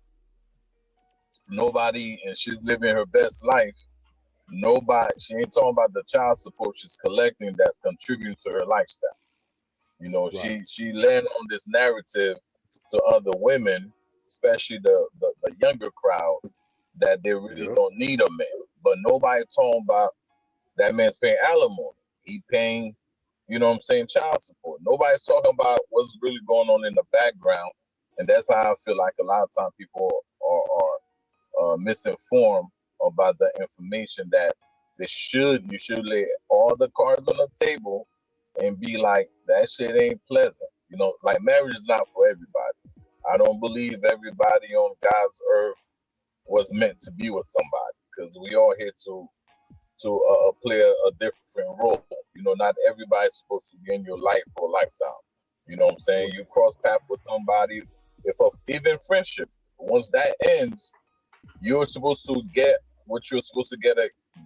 Nobody, and she's living her best life. Nobody, she ain't talking about the child support she's collecting that's contributing to her lifestyle. Right. She led on this narrative to other women, especially the younger crowd, that they really Yeah. don't need a man. But nobody talking about that man's paying alimony. He paying, child support. Nobody's talking about what's really going on in the background. And that's how I feel like a lot of times people are misinformed about the information that you should lay all the cards on the table and be like, that shit ain't pleasant. Like marriage is not for everybody. I don't believe everybody on God's earth was meant to be with somebody, because we all here to play a different role. Not everybody's supposed to be in your life for a lifetime. You know what I'm saying? You cross path with somebody, even friendship, once that ends, you're supposed to get what you're supposed to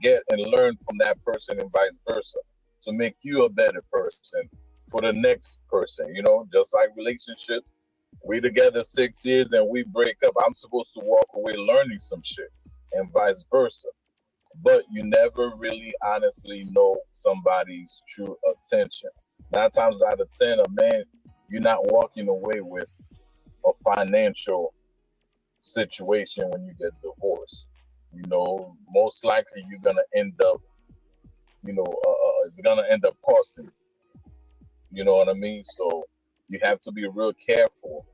get and learn from that person, and vice versa, to make you a better person for the next person. Just like relationships, we together 6 years and we break up. I'm supposed to walk away learning some shit, and vice versa. But you never really honestly know somebody's true attention. 9 times out of 10, a man, you're not walking away with a financial situation when you get divorced. Most likely you're gonna end up, it's gonna end up costing. You know what I mean? So you have to be real careful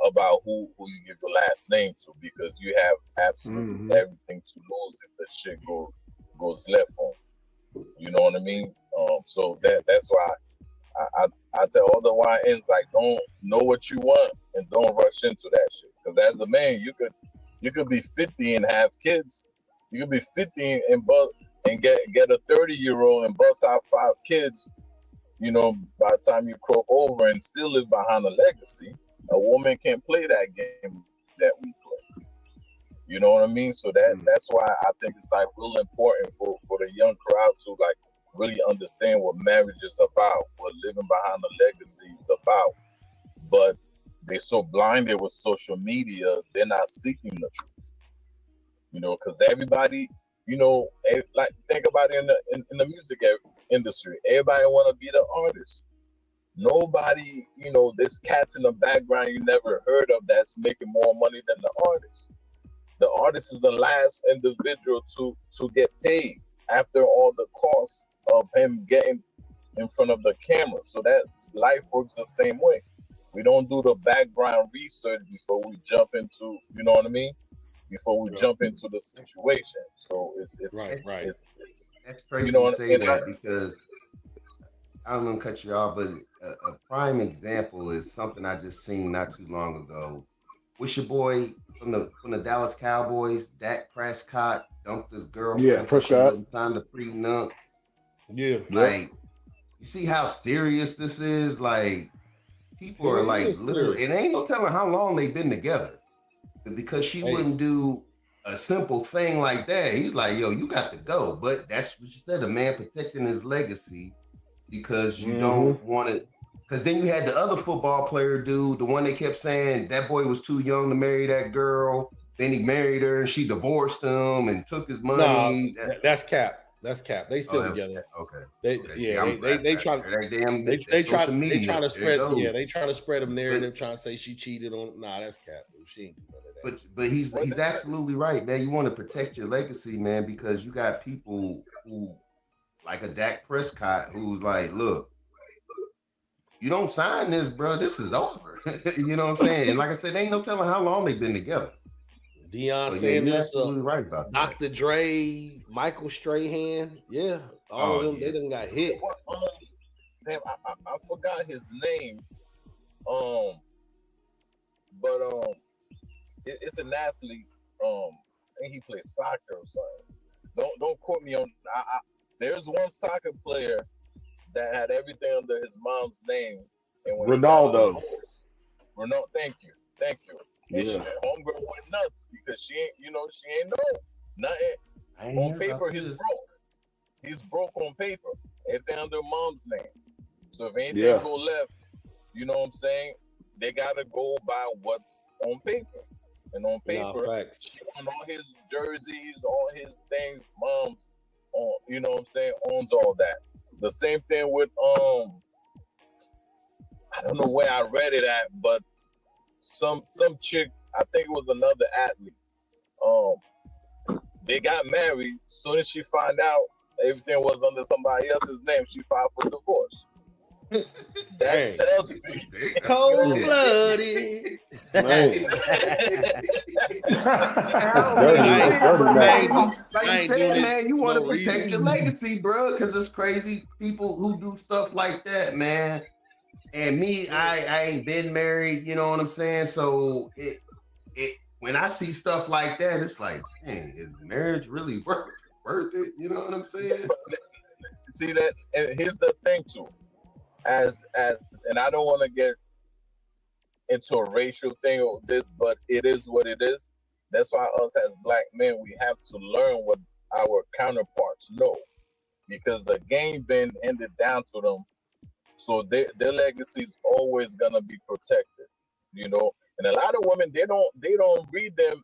about who you give your last name to, because you have absolutely Hmm. everything to lose if the shit goes left on you. You know what I mean? So that's why I tell all the YNs, like, don't know what you want and don't rush into that shit. Because as a man, you could be 50 and have kids. You could be 50 and get a 30-year-old and bust out 5 kids. By the time you croak over and still live behind a legacy, a woman can't play that game that we play. You know what I mean? So that's why I think it's like real important for the young crowd to like really understand what marriage is about, what living behind the legacy is about. But they're so blinded with social media, they're not seeking the truth. Because everybody, like think about it in the music industry. Everybody want to be the artist. Nobody, there's cats in the background you never heard of that's making more money than the artist. The artist is the last individual to get paid after all the costs of him getting in front of the camera. So that's life works the same way. We don't do the background research before we jump into, you know what I mean? Before we jump into the situation. So it's right. That's crazy you know, to say and that because I'm gonna cut you off, but a prime example is something I just seen not too long ago. What's your boy from the Dallas Cowboys, Dak Prescott, dumped his girlfriend Yeah, because she Prescott. wouldn't sign the prenup. Yeah. Like, you see how serious this is? Like, people are It like is literally, serious. and ain't no telling how long they've been together. But because she Hey. wouldn't do a simple thing like that, he's like, yo, you got to go. But that's what you said, a man protecting his legacy because you don't want it. Because then you had the other football player dude, the one they kept saying that boy was too young to marry that girl. Then he married her and she divorced him and took his money. Nah, that's cap. That's cap. They still together. Okay. They try to spread. Yeah, they try to spread a narrative, trying to say she cheated on. Nah, that's cap. She ain't do none of that. But he's absolutely right, man. You want to protect your legacy, man, because you got people who like a Dak Prescott who's like, look, you don't sign this, bro. This is over. You know what I'm saying? And like I said, ain't no telling how long they've been together. Deion So, yeah, you're Sanders, absolutely right about that. Dr. Dre, Michael Strahan, all of them, they done got hit. Damn, I forgot his name. But it's an athlete. I think he plays soccer or something. Don't quote me on. There's one soccer player that had everything under his mom's name, and when Ronaldo. Ronaldo, thank you. And Yeah. homegirl went nuts because she ain't know nothing. On paper, he's broke. He's broke on paper. Everything under mom's name. So if anything go left, you know what I'm saying? They gotta go by what's on paper. And on paper, she on all his jerseys, all his things, mom's on, you know what I'm saying, owns all that. The same thing with I don't know where I read it at, but some chick, I think it was another athlete. They got married. Soon as she found out everything was under somebody else's name, she filed for divorce. That tells me cold-blooded. Man, you want to protect your legacy, bro, because it's crazy people who do stuff like that, man. And me, I ain't been married, you know what I'm saying? So it when I see stuff like that, it's like, man, is marriage really worth it? You know what I'm saying? See that, and here's the thing too. As and I don't want to get into a racial thing or this, but it is what it is. That's why us as black men, we have to learn what our counterparts know, because the game been handed down to them, so their legacy is always gonna be protected, you know. And a lot of women, they don't read them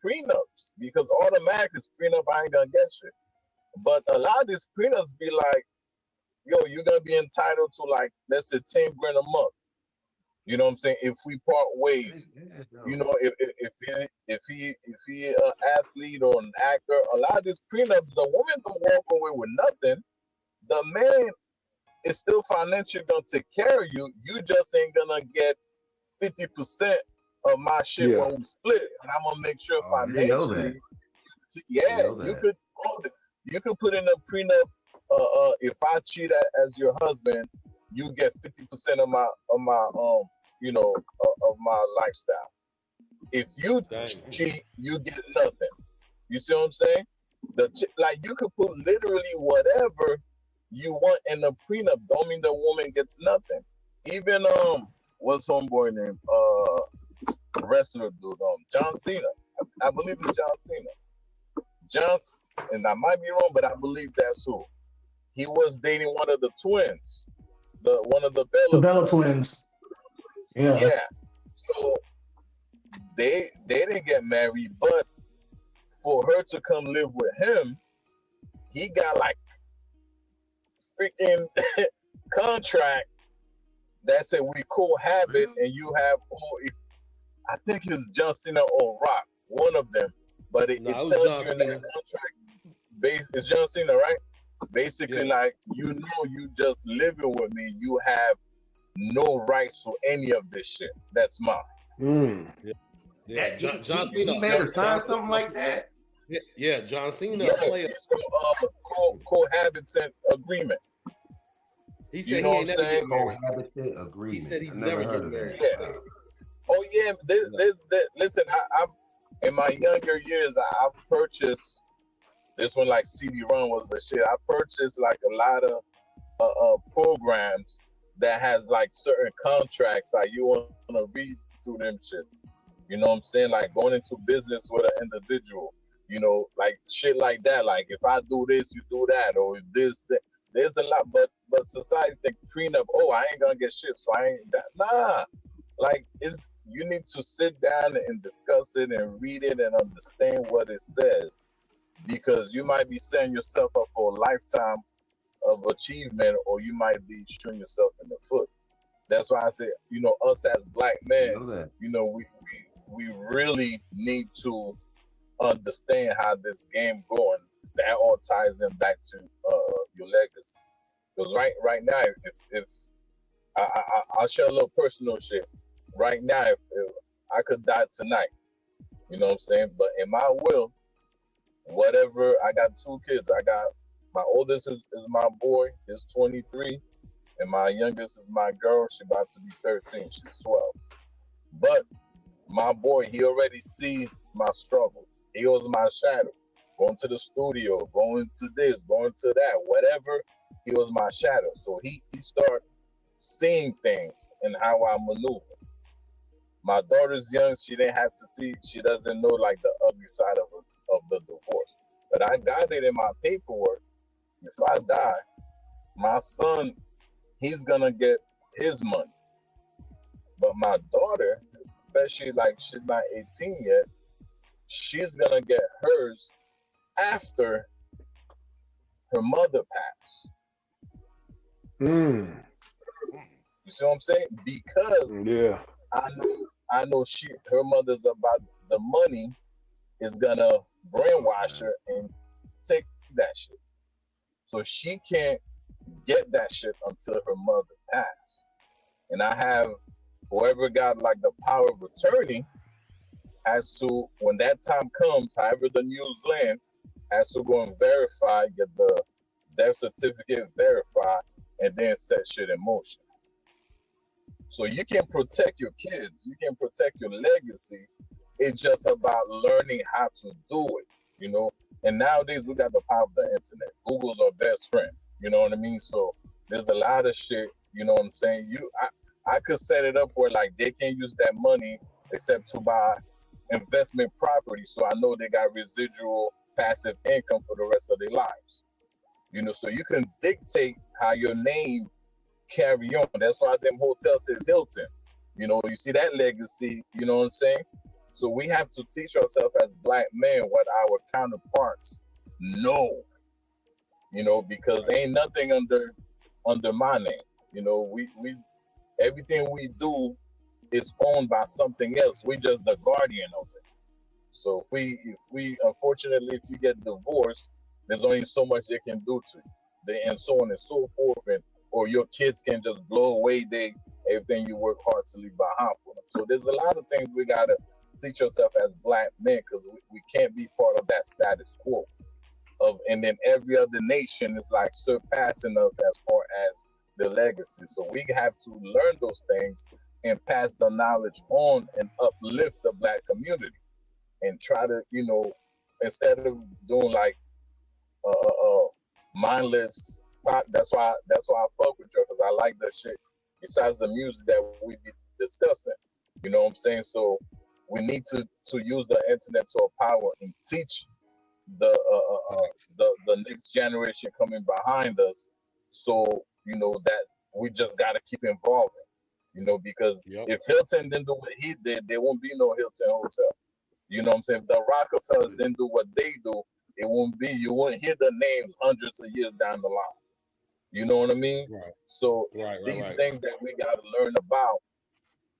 prenups, because automatic is prenup, I ain't gonna get shit. But a lot of these prenups be like, yo, you're gonna be entitled to, like, let's say 10 grand a month. You know what I'm saying? If we part ways, you know, if he an athlete or an actor, a lot of these prenups, the woman don't walk away with nothing. The man is still financially gonna take care of you. You just ain't gonna get 50% of my shit when we split, and I'm gonna make sure financially. You could put in a prenup. If I cheat as your husband, you get 50% of my you know, of my lifestyle. If you cheat, you get nothing. You see what I'm saying? Like, you could put literally whatever you want in the prenup. Don't mean the woman gets nothing. Even what's homeboy name? Wrestler dude, John Cena. I believe it's John Cena. And I might be wrong, but I believe that's who. he was dating one of the twins, one of the The Bella Bella twins. twins. Yeah. Yeah. So they didn't get married, but for her to come live with him, he got like freaking contract that said we cohabit and you have I think it was John Cena or Rock, one of them. But it No, it was tells John you in Cena. that contract, it's John Cena, right? Basically, Yeah. like, you know, you just living with me, you have no rights to any of this shit. That's mine. Mm. Yeah, That, John he Cena. made her John sign Cena- something like that. Yeah, John Cena Yeah, player. it's cohabitant agreement. He said You he know what I'm ain't never saying? get married. Cohabitant agreement. He said he's I never never heard of getting that. married. Yeah. Wow. Oh yeah, listen, I'm in my younger years, I've purchased this one like CD-ROM was the shit. I purchased like a lot of programs that has like certain contracts, like you want to read through them shits. You know what I'm saying? Like going into business with an individual, you know, like shit like that. Like if I do this, you do that, or if this, that. There's a lot, but society think prenup. Oh, I ain't gonna get shit, so I ain't that. Nah, like you need to sit down and discuss it and read it and understand what it says, because you might be setting yourself up for a lifetime of achievement, or you might be shooting yourself in the foot. That's why I say, you know, us as black I men, know that. you know, we really need to understand how this game going. That all ties in back to your legacy. Because right now, if I'll share a little personal shit. Right now, if I could die tonight, you know what I'm saying? But in my will, whatever, I got 2 kids. I got my oldest is my boy, he's 23, and my youngest is my girl. She's about to be 13. She's 12. But my boy, he already see my struggles. He was my shadow. Going to the studio, going to this, going to that, whatever. He was my shadow. So he started seeing things and how I maneuver. My daughter's young. She didn't have to see. She doesn't know like the ugly side of the divorce. But I got it in my paperwork. If I die, my son, he's gonna get his money. But my daughter, especially like she's not 18 yet, she's gonna get hers after her mother passed. Mm. You see what I'm saying? Because Yeah. I know her mother's about the money is gonna brainwash her and take that shit. So she can't get that shit until her mother passed. And I have whoever got like the power of attorney has to, when that time comes, however the news land, has to go and verify, get the death certificate verified, and then set shit in motion. So you can protect your kids, you can protect your legacy. It's just about learning how to do it, you know. And nowadays we got the power of the internet. Google's our best friend, you know what I mean? So there's a lot of shit, you know what I'm saying? I could set it up where like they can't use that money except to buy investment property, so I know they got residual passive income for the rest of their lives. You know, so you can dictate how your name carry on. That's why them hotels says Hilton. You know, you see that legacy, you know what I'm saying? So we have to teach ourselves as black men what our counterparts know, you know, because ain't nothing under my name. You know, we everything we do is owned by something else. We just the guardian of it. So if we unfortunately if you get divorced, there's only so much they can do to you. And so on and so forth, and or your kids can just blow away everything you work hard to leave behind for them. So there's a lot of things we gotta teach ourselves as black men, because we can't be part of that status quo and then every other nation is like surpassing us as far as the legacy. So we have to learn those things and pass the knowledge on and uplift the black community and try to, you know, instead of doing like mindless pop. That's why I fuck with you, because I like that shit. Besides the music that we be discussing, you know what I'm saying? So we need to use the internet to our power and teach the next generation coming behind us. So that we just got to keep involving. Because Yep. if Hilton didn't do what he did, there won't be no Hilton Hotel. You know what I'm saying? If the Rockefellers didn't do what they do, you wouldn't hear the names hundreds of years down the line. You know what I mean? Right. So Right. these things that we got to learn about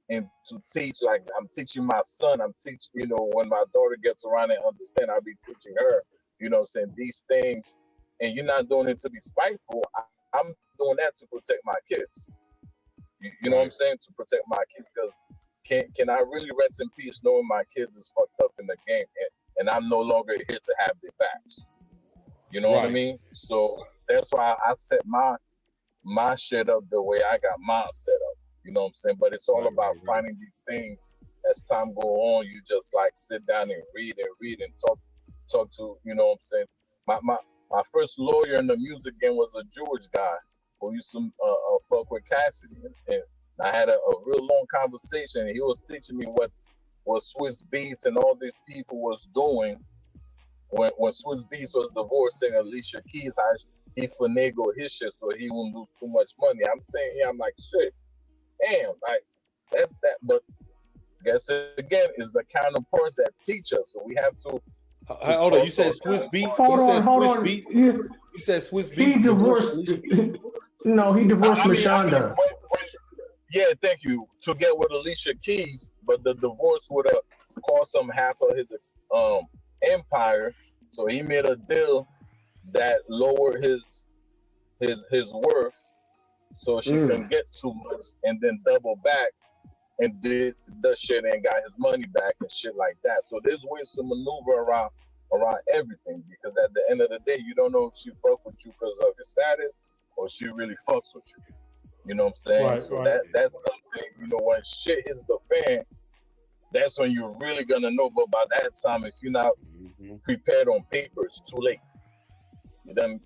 and to teach, like I'm teaching my son, I'm teaching, when my daughter gets around and understand, I'll be teaching her, what I'm saying, these things. And you're not doing it to be spiteful. I'm doing that to protect my kids. You know what I'm saying? To protect my kids, because can I really rest in peace knowing my kids is fucked up in the game and I'm no longer here to have their backs. You know what I mean? So that's why I set my shit up the way I got mine set up. You know what I'm saying? But it's all about finding these things as time go on. You just like sit down and read and talk to, you know what I'm saying? My first lawyer in the music game was a Jewish guy who used to fuck with Cassidy, and I had a real long conversation. And he was teaching me what Swiss Beats and all these people was doing when Swiss Beats was divorcing Alicia Keys. How he finagled his shit so he wouldn't lose too much money. I'm saying here, I'm like, shit, damn, like that's that. But I guess again is the counterparts that teach us. So we have to. Hold on, you said Swiss Beats. Hold on. Beats. You said Swiss Beats. He divorced. No, he divorced Mashonda. Yeah, thank you. To get with Alicia Keys, but the divorce would have cost him half of his empire. So he made a deal that lowered his worth, so she couldn't get too much, and then double back and did the shit and got his money back and shit like that. So there's ways to maneuver around everything, because at the end of the day, you don't know if she fuck with you because of your status or she really fucks with you. You know what I'm saying? That's something, when shit hits the fan, that's when you're really gonna know. But by that time, if you're not prepared on paper, it's too late. You done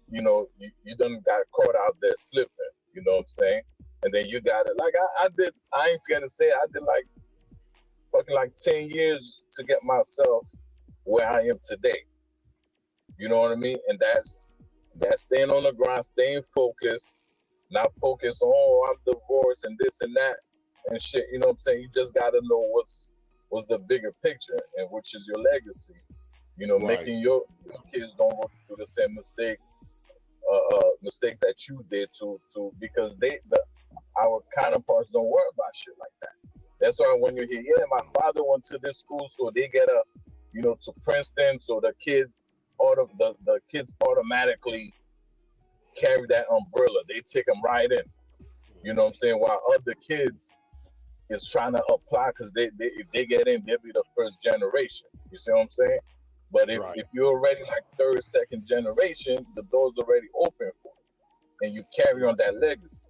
got caught out there slipping. You know what I'm saying? And then you got it. Like I ain't scared to say it, I did like fucking 10 years to get myself where I am today. You know what I mean? And that's staying on the grind, staying focused, not focused on, I'm divorced and this and that and shit. You know what I'm saying? You just gotta know what's the bigger picture, and which is your legacy. Making your kids don't go through the same mistakes that you did to because our counterparts don't worry about shit like that. That's why when you hear, my father went to this school, so they get to Princeton, so the kids automatically carry that umbrella. They take them right in. You know what I'm saying? While other kids is trying to apply, because if they get in, they'll be the first generation. You see what I'm saying? But if you're already like third, second generation, the door's already open for you, and you carry on that legacy.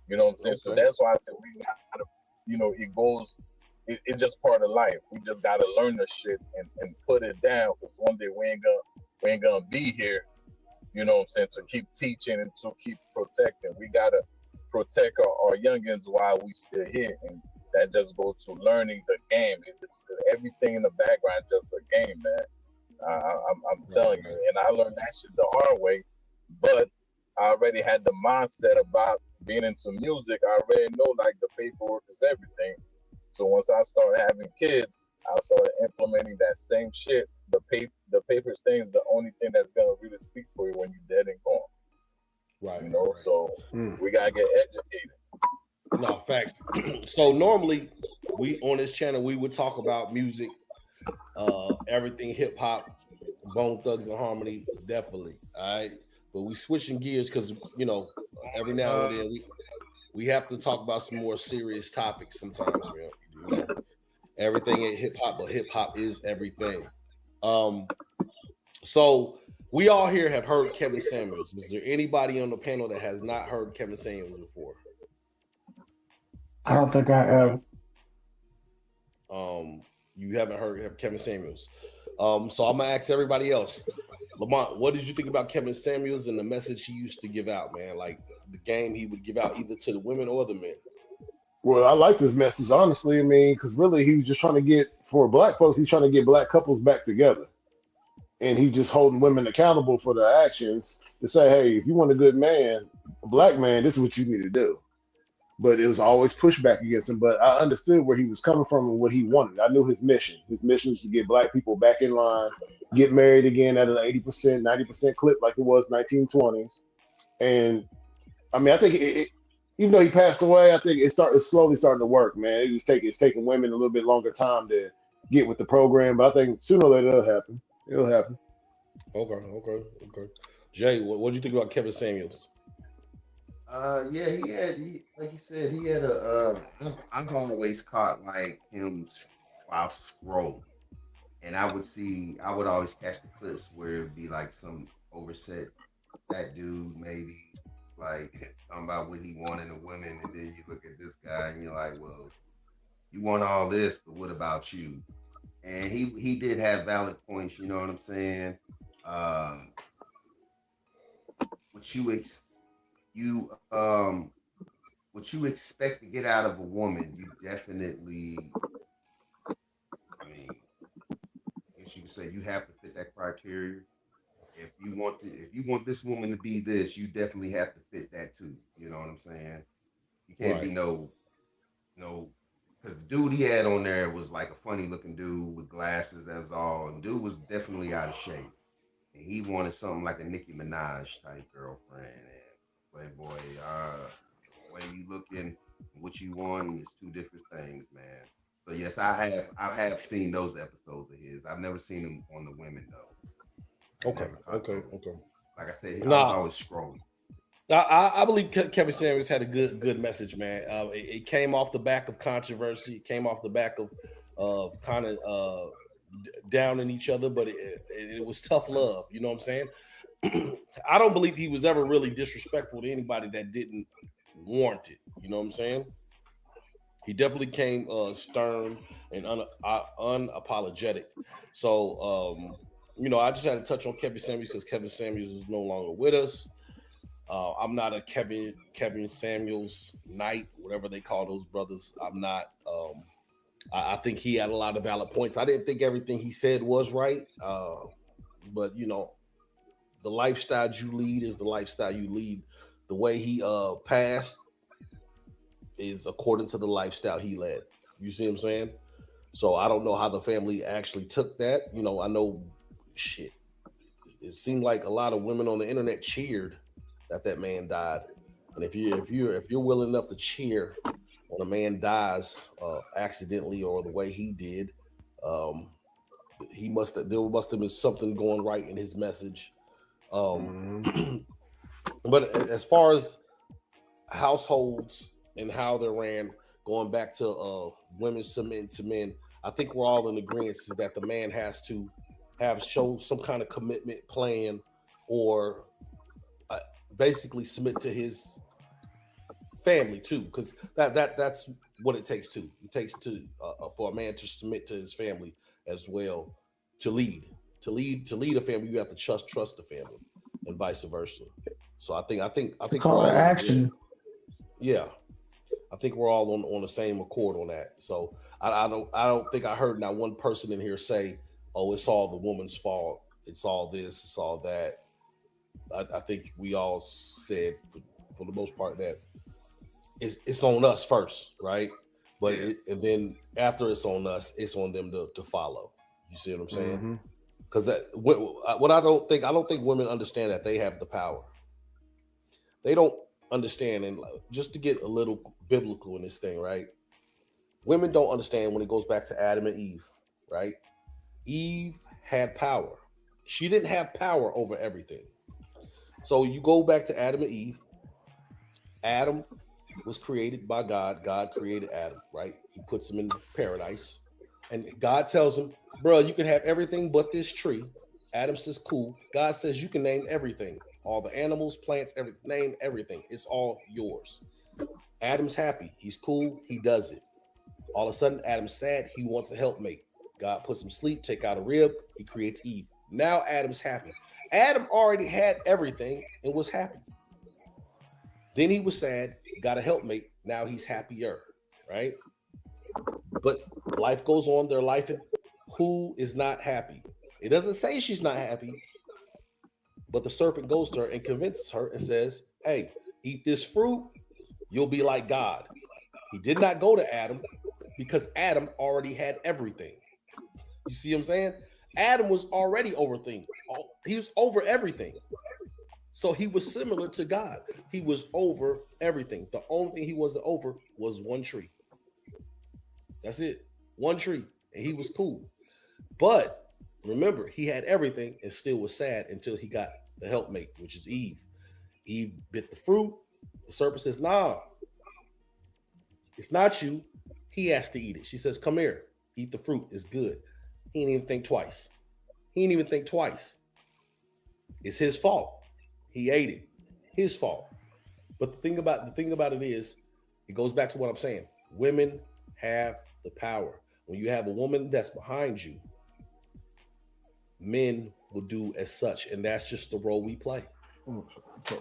You know what I'm saying? Okay. So that's why I said we gotta, it goes. It's just part of life. We just gotta learn the shit and put it down, because one day we ain't gonna be here. You know what I'm saying? To keep teaching and to keep protecting. We gotta protect our youngins while we still here, and that just goes to learning the game. It's everything in the background, just a game, man. I'm telling you, and I learned that shit the hard way, but I already had the mindset about being into music. I already know like the paperwork is everything. So once I started having kids, I started implementing that same shit. The paper thing is the only thing that's gonna really speak for you when you're dead and gone. Right. So we gotta get educated. No, facts. So normally we on this channel we would talk about music, everything hip hop, Bone Thugs and Harmony, definitely. All right. But we switching gears because every now and then we have to talk about some more serious topics sometimes, man. Everything ain't hip hop, but hip hop is everything. So we all here have heard Kevin Samuels. Is there anybody on the panel that has not heard Kevin Samuels before? I don't think I have. You haven't heard Kevin Samuels. So I'm gonna ask everybody else. Lamont, what did you think about Kevin Samuels and the message he used to give out, man? Like the game he would give out either to the women or the men. Well, I like this message, honestly. I mean, because really he was just trying to get, for black folks, he's trying to get black couples back together. and he just holding women accountable for their actions to say, hey, if you want a good man, a black man, this is what you need to do. But it was always pushback against him. But I understood where he was coming from and what he wanted. I knew his mission. His mission was to get black people back in line, get married again at an 80%, 90% clip like it was 1920s. And I mean, I think even though he passed away, I think it's slowly starting to work, man. It's taking women a little bit longer time to get with the program, but I think sooner or later it'll happen. It'll happen. Okay. Jay, what do you think about Kevin Samuels? Yeah, like you said, he had a. I've always caught like him while scrolling, and I would always catch the clips where it'd be like some overset that dude maybe like talking about what he wanted in a woman, and then you look at this guy and you're like, well, you want all this, but what about you? And he did have valid points, you know what I'm saying? What you what you expect to get out of a woman, you definitely, I mean, I guess you can say you have to fit that criteria. If you want this woman to be this, you definitely have to fit that too. You know what I'm saying? You can't be Right. no, because the dude he had on there was like a funny looking dude with glasses as all, and dude was definitely out of shape. And he wanted something like a Nicki Minaj type girlfriend. And Playboy, the way you looking, what you want is two different things, man. So yes, I have seen those episodes of his. I've never seen him on the women though. I Okay. never caught those. Okay. Like I said, I was Nah, always scrolling. I believe Kevin Samuels had a good message, man. It came off the back of controversy. It came off the back of kind of downing each other, but it was tough love. You know what I'm saying? I don't believe he was ever really disrespectful to anybody that didn't warrant it. You know what I'm saying? He definitely came stern and unapologetic. So, I just had to touch on Kevin Samuels because Kevin Samuels is no longer with us. I'm not a Kevin Samuels knight, whatever they call those brothers. I'm not. I think he had a lot of valid points. I didn't think everything he said was right, but the lifestyle you lead is the lifestyle you lead. The way he passed is according to the lifestyle he led. You see what I'm saying? So I don't know how the family actually took that. I know shit. It seemed like a lot of women on the internet cheered that man died. And if you're willing enough to cheer when a man dies accidentally or the way he did, um, there must have been something going right in his message. Um, Mhm. but as far as households and how they're ran, going back to women submitting to men, I think we're all in agreement is that the man has to have shown some kind of commitment plan or uh, basically submit to his family too, because that's what it takes too. It takes to for a man to submit to his family as well to lead. To lead a family, you have to trust the family, and vice versa. So I It's a think we're call to all in agreement. action. Yeah, I think we're all on the same accord on that. So I don't think I heard not one person in here say, "Oh, it's all the woman's fault. It's all this. It's all that." I think we all said for the most part that it's on us first, right? But Yeah. and then after it's on us, it's on them to follow. You see what I'm saying? Mhm. Because what I don't think women understand that they have the power. They don't understand, and just to get a little biblical in this thing, right? Women don't understand when it goes back to Adam and Eve, right? Eve had power. She didn't have power over everything. So you go back to Adam and Eve. Adam was created by God. God created Adam, right? He puts him in paradise. And God tells him, bro, you can have everything but this tree. Adam says, cool. God says you can name everything. All the animals, plants, name everything. It's all yours. Adam's happy. He's cool. He does it. All of a sudden, Adam's sad. He wants a helpmate. God puts him sleep, take out a rib. He creates Eve. Now Adam's happy. Adam already had everything and was happy. Then he was sad, got a helpmate. Now he's happier, right? But life goes on. They're life. Who is not happy? It doesn't say she's not happy, but the serpent goes to her and convinces her and says, hey, eat this fruit, you'll be like God. He did not go to Adam because Adam already had everything. You see what I'm saying? Adam was already overthinking. He was over everything. So he was similar to God. He was over everything. The only thing he wasn't over was one tree. That's it. One tree. And he was cool. But remember, he had everything and still was sad until he got the helpmate, which is Eve. Eve bit the fruit. The serpent says, nah, it's not you. He has to eat it. She says, come here. Eat the fruit. It's good. He didn't even think twice. It's his fault. He ate it. His fault. But the thing about it is, it goes back to what I'm saying. Women have the power. When you have a woman that's behind you, men will do as such, and that's just the role we play.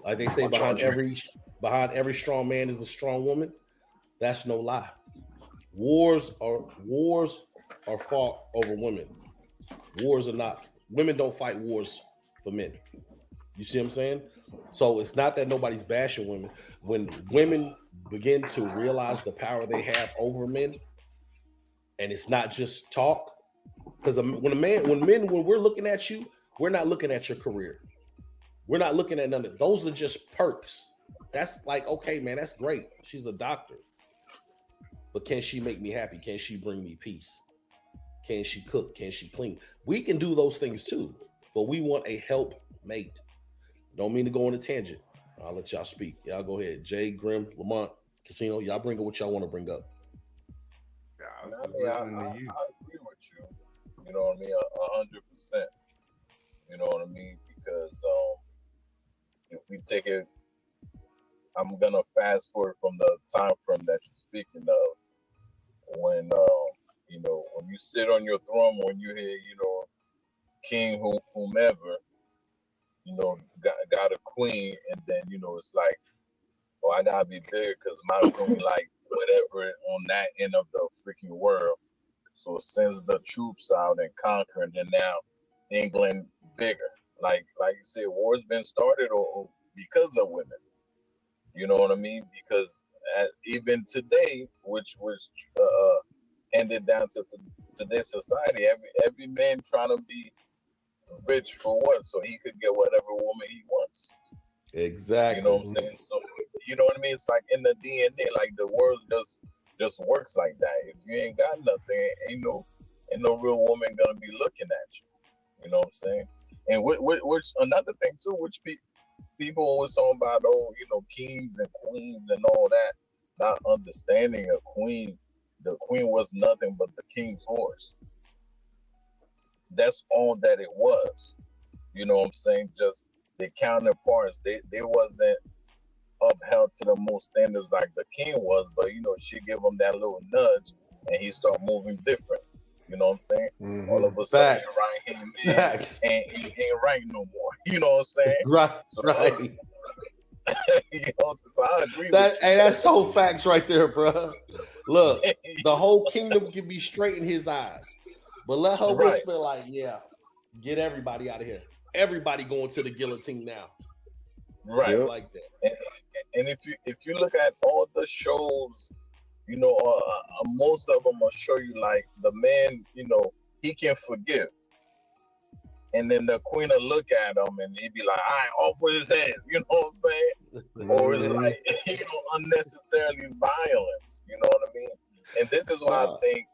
Like they say, behind every strong man is a strong woman. That's no lie. Wars are fought over women. Wars are not. Women don't fight wars for men. You see what I'm saying? So it's not that nobody's bashing women. When women begin to realize the power they have over men, and it's not just talk, because when we're looking at you, we're not looking at your career. We're not looking at none of those. Are just perks. That's like, okay, man, that's great. She's a doctor, but can she make me happy? Can she bring me peace? Can she cook? Can she clean? We can do those things too, but we want a helpmate. Don't mean to go on a tangent. I'll let y'all speak. Y'all go ahead. Jay, Grim, Lamont, Casino. Y'all bring up what y'all want to bring up. I agree with you. You know what I mean? 100%. You know what I mean? Because if we take it, I'm gonna fast forward from the time frame that you're speaking of, when when you sit on your throne, when you hear king whomever, got a queen, and then it's like, oh, I gotta be bigger because my queen like whatever on that end of the freaking world. So it sends the troops out and conquer, and then now England bigger. Like you said, war's been started or because of women. You know what I mean? Because even today, which was handed down to today's society, every man trying to be rich for what? So he could get whatever woman he wants. Exactly. You know what I'm saying? So you know what I mean? It's like in the DNA, like the world just works like that. If you ain't got nothing, ain't no real woman gonna be looking at you. You know what I'm saying? And which another thing too, which people always talk about, kings and queens and all that, not understanding a queen. The queen was nothing but the king's horse. That's all that it was. You know what I'm saying? Just the counterparts, they wasn't upheld to the most standards like the king was, but she give him that little nudge and he start moving different. You know what I'm saying? Mm-hmm. All of a sudden, Facts. right hand man Facts. and he ain't right no more. You know what I'm saying? Right. So, Right. So I agree That, with you. hey, that's so facts right there, bro. Look, the whole kingdom can be straight in his eyes, but let her whisper like, "Yeah, get everybody out of here. Everybody going to the guillotine now." Right, it's like that. And if you look at all the shows, most of them will show you like the man, he can forgive. And then the queen will look at him and he'd be like, all right, off with his head. You know what I'm saying? Or it's like, unnecessarily violence. You know what I mean? And this is why I think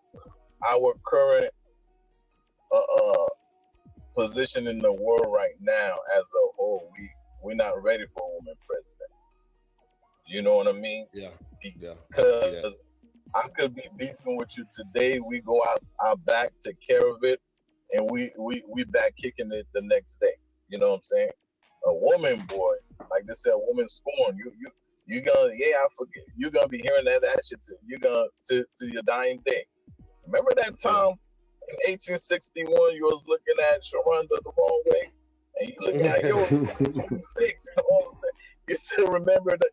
our current position in the world right now as a whole, we're not ready for a woman president. You know what I mean? Yeah. Because I could be beefing with you today. We go out back, take care of it, and we back kicking it the next day. You know what I'm saying? A woman, boy, like they said, a woman scorn. You gonna, I forget. You're gonna be hearing that shit to your dying day. Remember that time in 1861 you was looking at Sharonda the wrong way, and you looking at 2026. You know what I'm saying? You still remember that?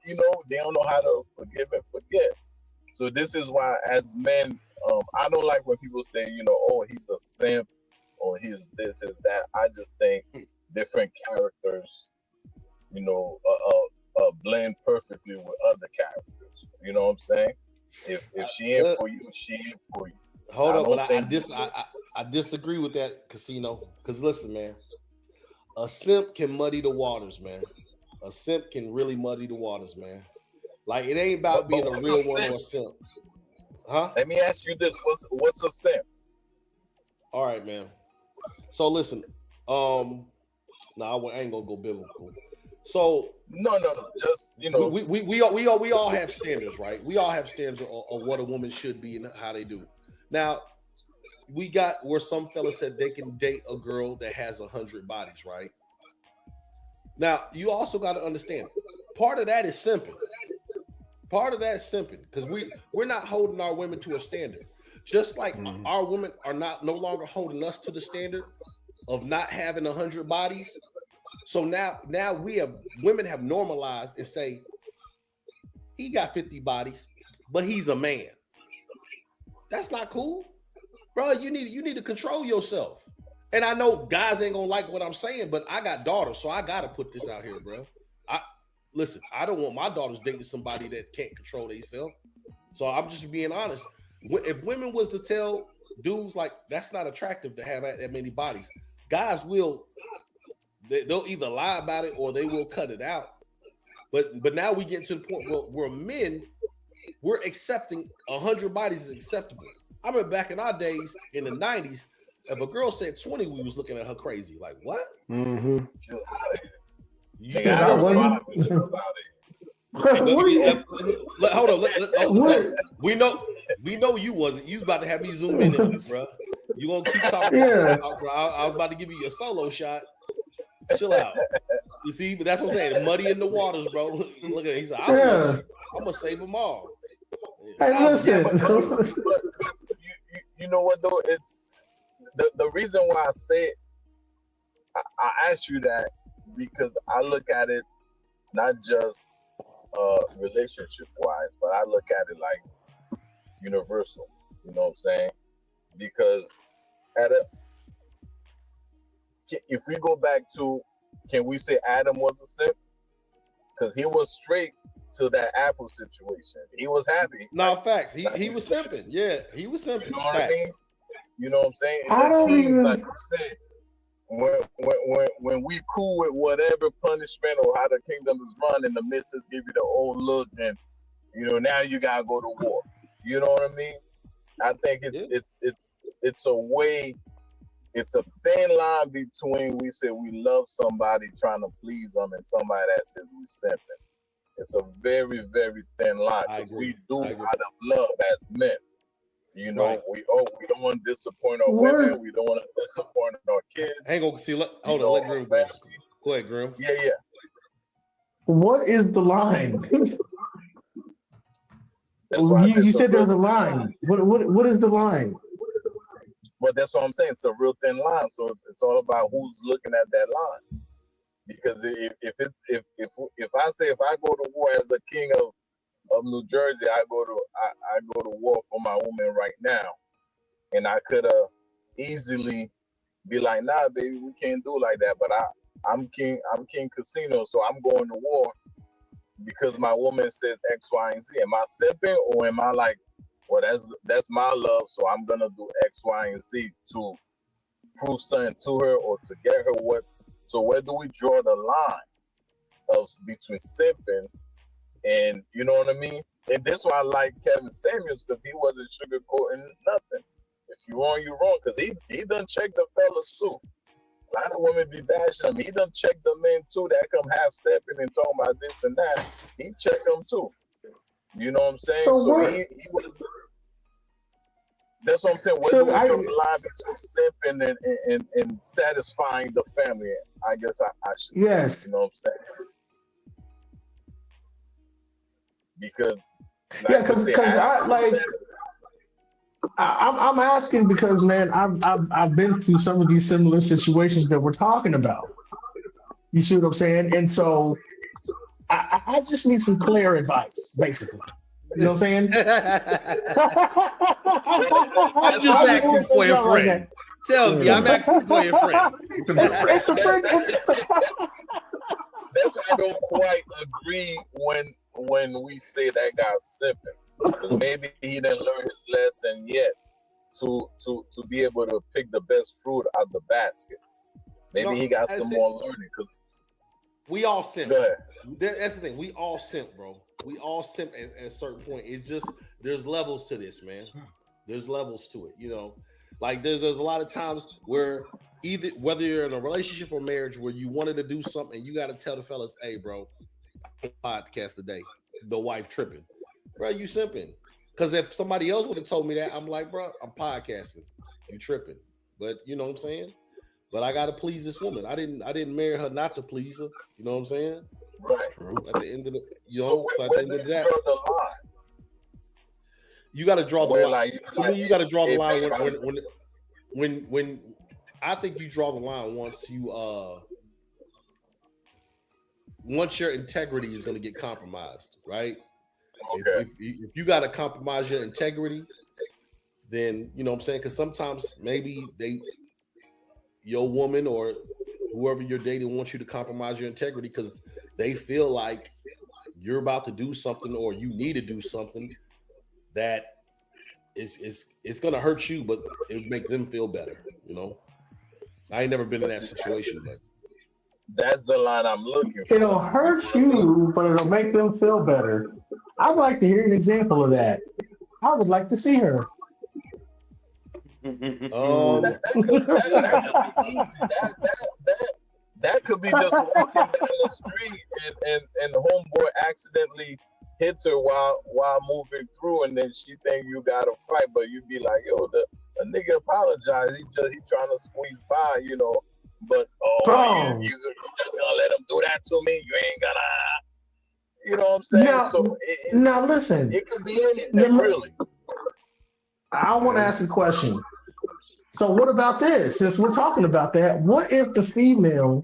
They don't know how to forgive and forget. So this is why, as men, I don't like when people say, oh, he's a simp, or he's this, is that. I just think different characters, blend perfectly with other characters. You know what I'm saying? If she ain't for you, she ain't for you. Hold up, but I disagree with that, Casino. Because listen, man, a simp can muddy the waters, man. A simp can really muddy the waters, man. Like, it ain't about being a real one or a simp. Huh? Let me ask you this: what's a simp? All right, man. So listen, I ain't gonna go biblical. So no, just we all have standards, right? We all have standards of what a woman should be and how they do. Now, we got where some fellas said they can date a girl that has 100 bodies, right? Now, you also got to understand, part of that is simping. Part of that is simping, because we're not holding our women to a standard. Just like our women are no longer holding us to the standard of not having 100 bodies. So now women have normalized and say, he got 50 bodies, but he's a man. That's not cool. Bro, you need to control yourself. And I know guys ain't gonna like what I'm saying, but I got daughters, so I gotta put this out here, bro. Listen, I don't want my daughters dating somebody that can't control themselves. So I'm just being honest. If women was to tell dudes like that's not attractive to have that many bodies, guys they'll either lie about it or they will cut it out. But now we get to the point where men, we're accepting 100 bodies is acceptable. I remember back in our days in the 90s, if a girl said 20, we was looking at her crazy. Like, what? Mm-hmm. Hold on. We know you wasn't. You was about to have me zoom in on it, bro. You gonna keep talking about, bro. I was about to give you a solo shot. Chill out. You see, but that's what I'm saying. Muddy in the waters, bro. Look at it. He's like, I'm gonna save them all. Hey, listen. But you know what though? It's the reason why I say it. I asked you that because I look at it not just relationship wise, but I look at it like universal. You know what I'm saying? Because if we go back to, can we say Adam was a simp? Because he was straight to that Apple situation. He was happy. No, facts. He was simping. Yeah, he was simping. You know what I mean? You know what I'm saying? I don't even like you said. When we cool with whatever punishment or how the kingdom is run, and the missus give you the old look, and now you gotta go to war. You know what I mean? I think it's a way. It's a thin line between we say we love somebody trying to please them and somebody that says we simping. It's a very, very thin line because we do out of love as men. We don't want to disappoint our women. We don't want to disappoint our kids. Hang on, see. Hold on, let Grim go. Go ahead, Grim. Yeah. What is the line? You said there's a line. What is the line? But that's what I'm saying. It's a real thin line. So it's all about who's looking at that line. Because if I go to war as a king of New Jersey, I go to war for my woman right now, and I could easily be like, nah, baby, we can't do like that. But I'm king Casino, so I'm going to war because my woman says X, Y, and Z. Am I simping, or am I like, well, that's my love, so I'm gonna do X, Y, and Z to prove something to her or to get her what? So where do we draw the line between simping and, you know what I mean? And this why I like Kevin Samuels, because he wasn't sugarcoating nothing. If you wrong, you wrong, because he done checked the fellas too. A lot of women be bashing him. He done checked the men too that come half stepping and talking about this and that. He checked them too. You know what I'm saying? So he was. That's what I'm saying. Where do we draw the line between simping and satisfying the family? I guess I should say. You know what I'm saying? Because I'm asking because, man, I've been through some of these similar situations that we're talking about. You see what I'm saying? And so I just need some clear advice, basically. You know what I'm saying? I'm just asking for a friend. Tell me, I'm actually playing friend. It's a friend. That's why I don't quite agree when we say that guy's simping. 'Cause maybe he didn't learn his lesson yet to be able to pick the best fruit out the basket. Maybe he got some more learning. Cause we all simp. go ahead. That's the thing. We all simp, bro. We all simp at a certain point. It's just there's levels to this, man. There's levels to it, you know. Like there's a lot of times where either whether you're in a relationship or marriage where you wanted to do something, you got to tell the fellas, "Hey, bro, podcast today." The wife tripping, bro. You simping. Because if somebody else would have told me that, I'm like, bro, I'm podcasting. You tripping. But you know what I'm saying? But I gotta please this woman. I didn't marry her not to please her. You know what I'm saying? Right. At the end of the at the end of that, the line? you gotta draw the Where, line. like, You gotta draw the it- line when I think you draw the line once your integrity is gonna get compromised, right? Okay. If you got to compromise your integrity, then you know what I'm saying. Because sometimes maybe your woman or whoever you're dating wants you to compromise your integrity because they feel like you're about to do something or you need to do something that it's gonna hurt you, but it make them feel better. You know, I ain't never been in that situation, but That's the line I'm looking for. It'll hurt you, but it'll make them feel better. I'd like to hear an example of that. I would like to see her. That could be easy. That could be just walking down the street and the homeboy accidentally hits her while moving through, and then she think you got a fight, but you be like, yo, the nigga apologize. He trying to squeeze by, you know. But you just gonna let him do that to me? You ain't gonna, you know what I'm saying? Now listen. It could be anything, really. I want to ask a question. So what about this? Since we're talking about that, what if the female?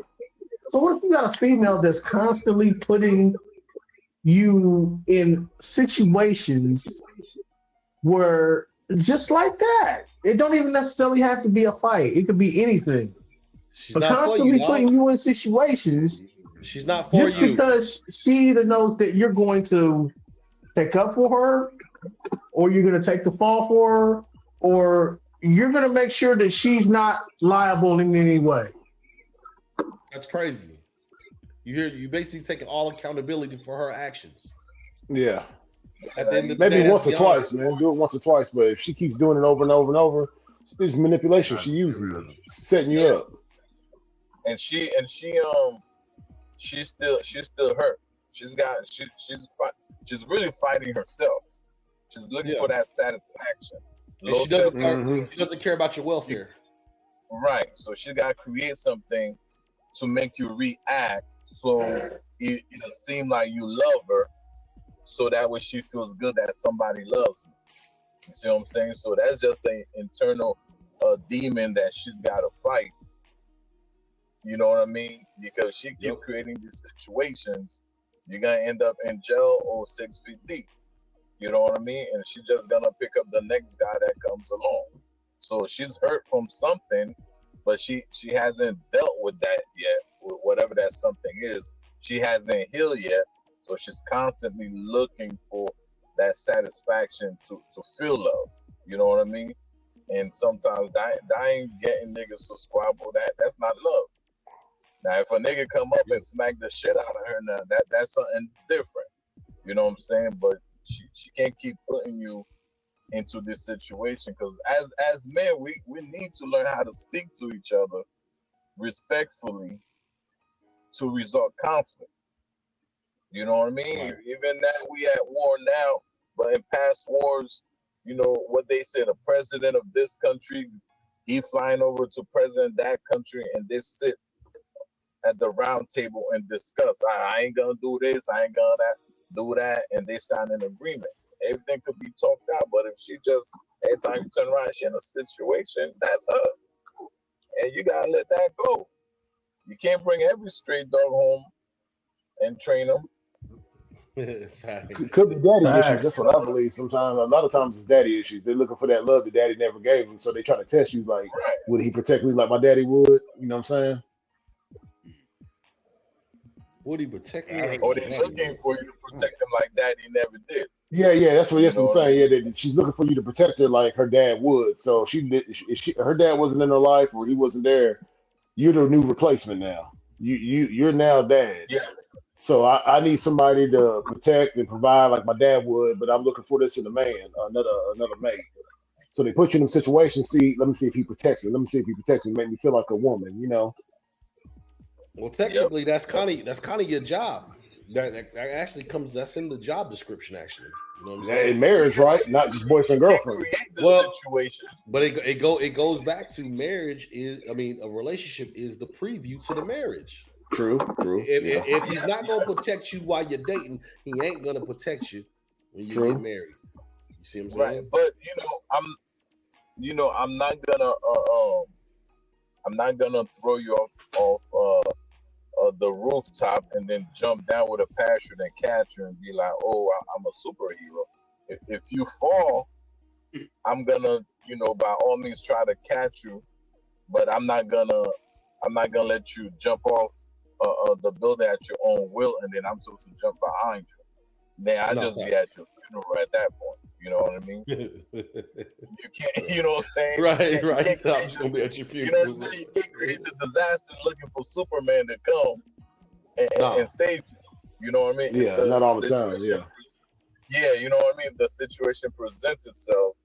So what if you got a female that's constantly putting you in situations where just like that, it don't even necessarily have to be a fight. It could be anything. she's But not constantly for you, putting you in situations she's not for just you because she either knows that you're going to pick up for her, or you're going to take the fall for her, or you're going to make sure that she's not liable in any way. That's crazy. You basically taking all accountability for her actions. Yeah. At the end of the Maybe day, once or that's twice, the man. Do it once or twice. But if she keeps doing it over and over and over, it's manipulation. She using you, setting you up. And she's still hurt. She's really fighting herself. She's looking for that satisfaction. And she doesn't care about your welfare. Right. So she got to create something to make you react. So it'll seem like you love her. So that way she feels good that somebody loves me. You see what I'm saying? So that's just an internal demon that she's got to fight. You know what I mean? Because she keep creating these situations, you're gonna end up in jail or 6 feet deep. You know what I mean? And she's just gonna pick up the next guy that comes along. So she's hurt from something, but she hasn't dealt with that yet, with whatever that something is. She hasn't healed yet. So she's constantly looking for that satisfaction to feel love. You know what I mean? And sometimes that ain't getting niggas to squabble. That's not love. Now, if a nigga come up and smack the shit out of her, now that's something different. You know what I'm saying? But she can't keep putting you into this situation, because as men, we need to learn how to speak to each other respectfully to resolve conflict. You know what I mean? Right. Even now we at war now, but in past wars, you know what they say, the president of this country, he flying over to president of that country, and they sit at the round table and discuss. I ain't gonna do this, I ain't gonna do that, and they sign an agreement. Everything could be talked out, but if she just every time you turn around, she in a situation, that's her, and you gotta let that go. You can't bring every stray dog home and train them. Facts. Could be daddy issues. That's Facts. what I believe. Sometimes, a lot of times, it's daddy issues. They're looking for that love that daddy never gave them, so they try to test you. Like, Right. would he protect me like my daddy would? You know what I'm saying? Would he protect me I, like Or my they're daddy looking would? for you to protect them like daddy never did. Yeah, yeah. That's what You yes, know I'm what I saying. mean? Yeah, that she's looking for you to protect her like her dad would. So she did. If her dad wasn't in her life or he wasn't there, you're the new replacement now. You're now dad. Yeah. So I need somebody to protect and provide like my dad would, but I'm looking for this in a man, another mate. So they put you in a situation. See, let me see if he protects me. Let me see if he protects me. Make me feel like a woman. You know. Well, Yep. technically, that's kind of your job. That actually comes. That's in the job description, actually. You know what I'm saying? In marriage, Yeah, right? but Not just boyfriend you can't girlfriend. create the Well, situation. but it goes back to marriage. A relationship is the preview to the marriage. True, true. Yeah, If he's not gonna protect you while you're dating, he ain't gonna protect you when you get true. married. You see what I'm Right. saying? But I'm not gonna throw you off the rooftop and then jump down with a parachute and catch you and be like, oh, I'm a superhero. If you fall, I'm gonna, by all means try to catch you, but I'm not gonna let you jump off the building at your own will, and then I'm supposed to jump behind you. Then I No just be at facts. your funeral at that point. You know what I mean? You can't, you know what I'm saying? Right, You right. can't So I'm create just gonna be at your you know what I'm funeral. saying? You can't create the disaster looking for Superman to come and No, save you. You know what I mean? If Yeah, the not all the time. situation, Yeah, yeah, you know what I mean? If the situation presents itself,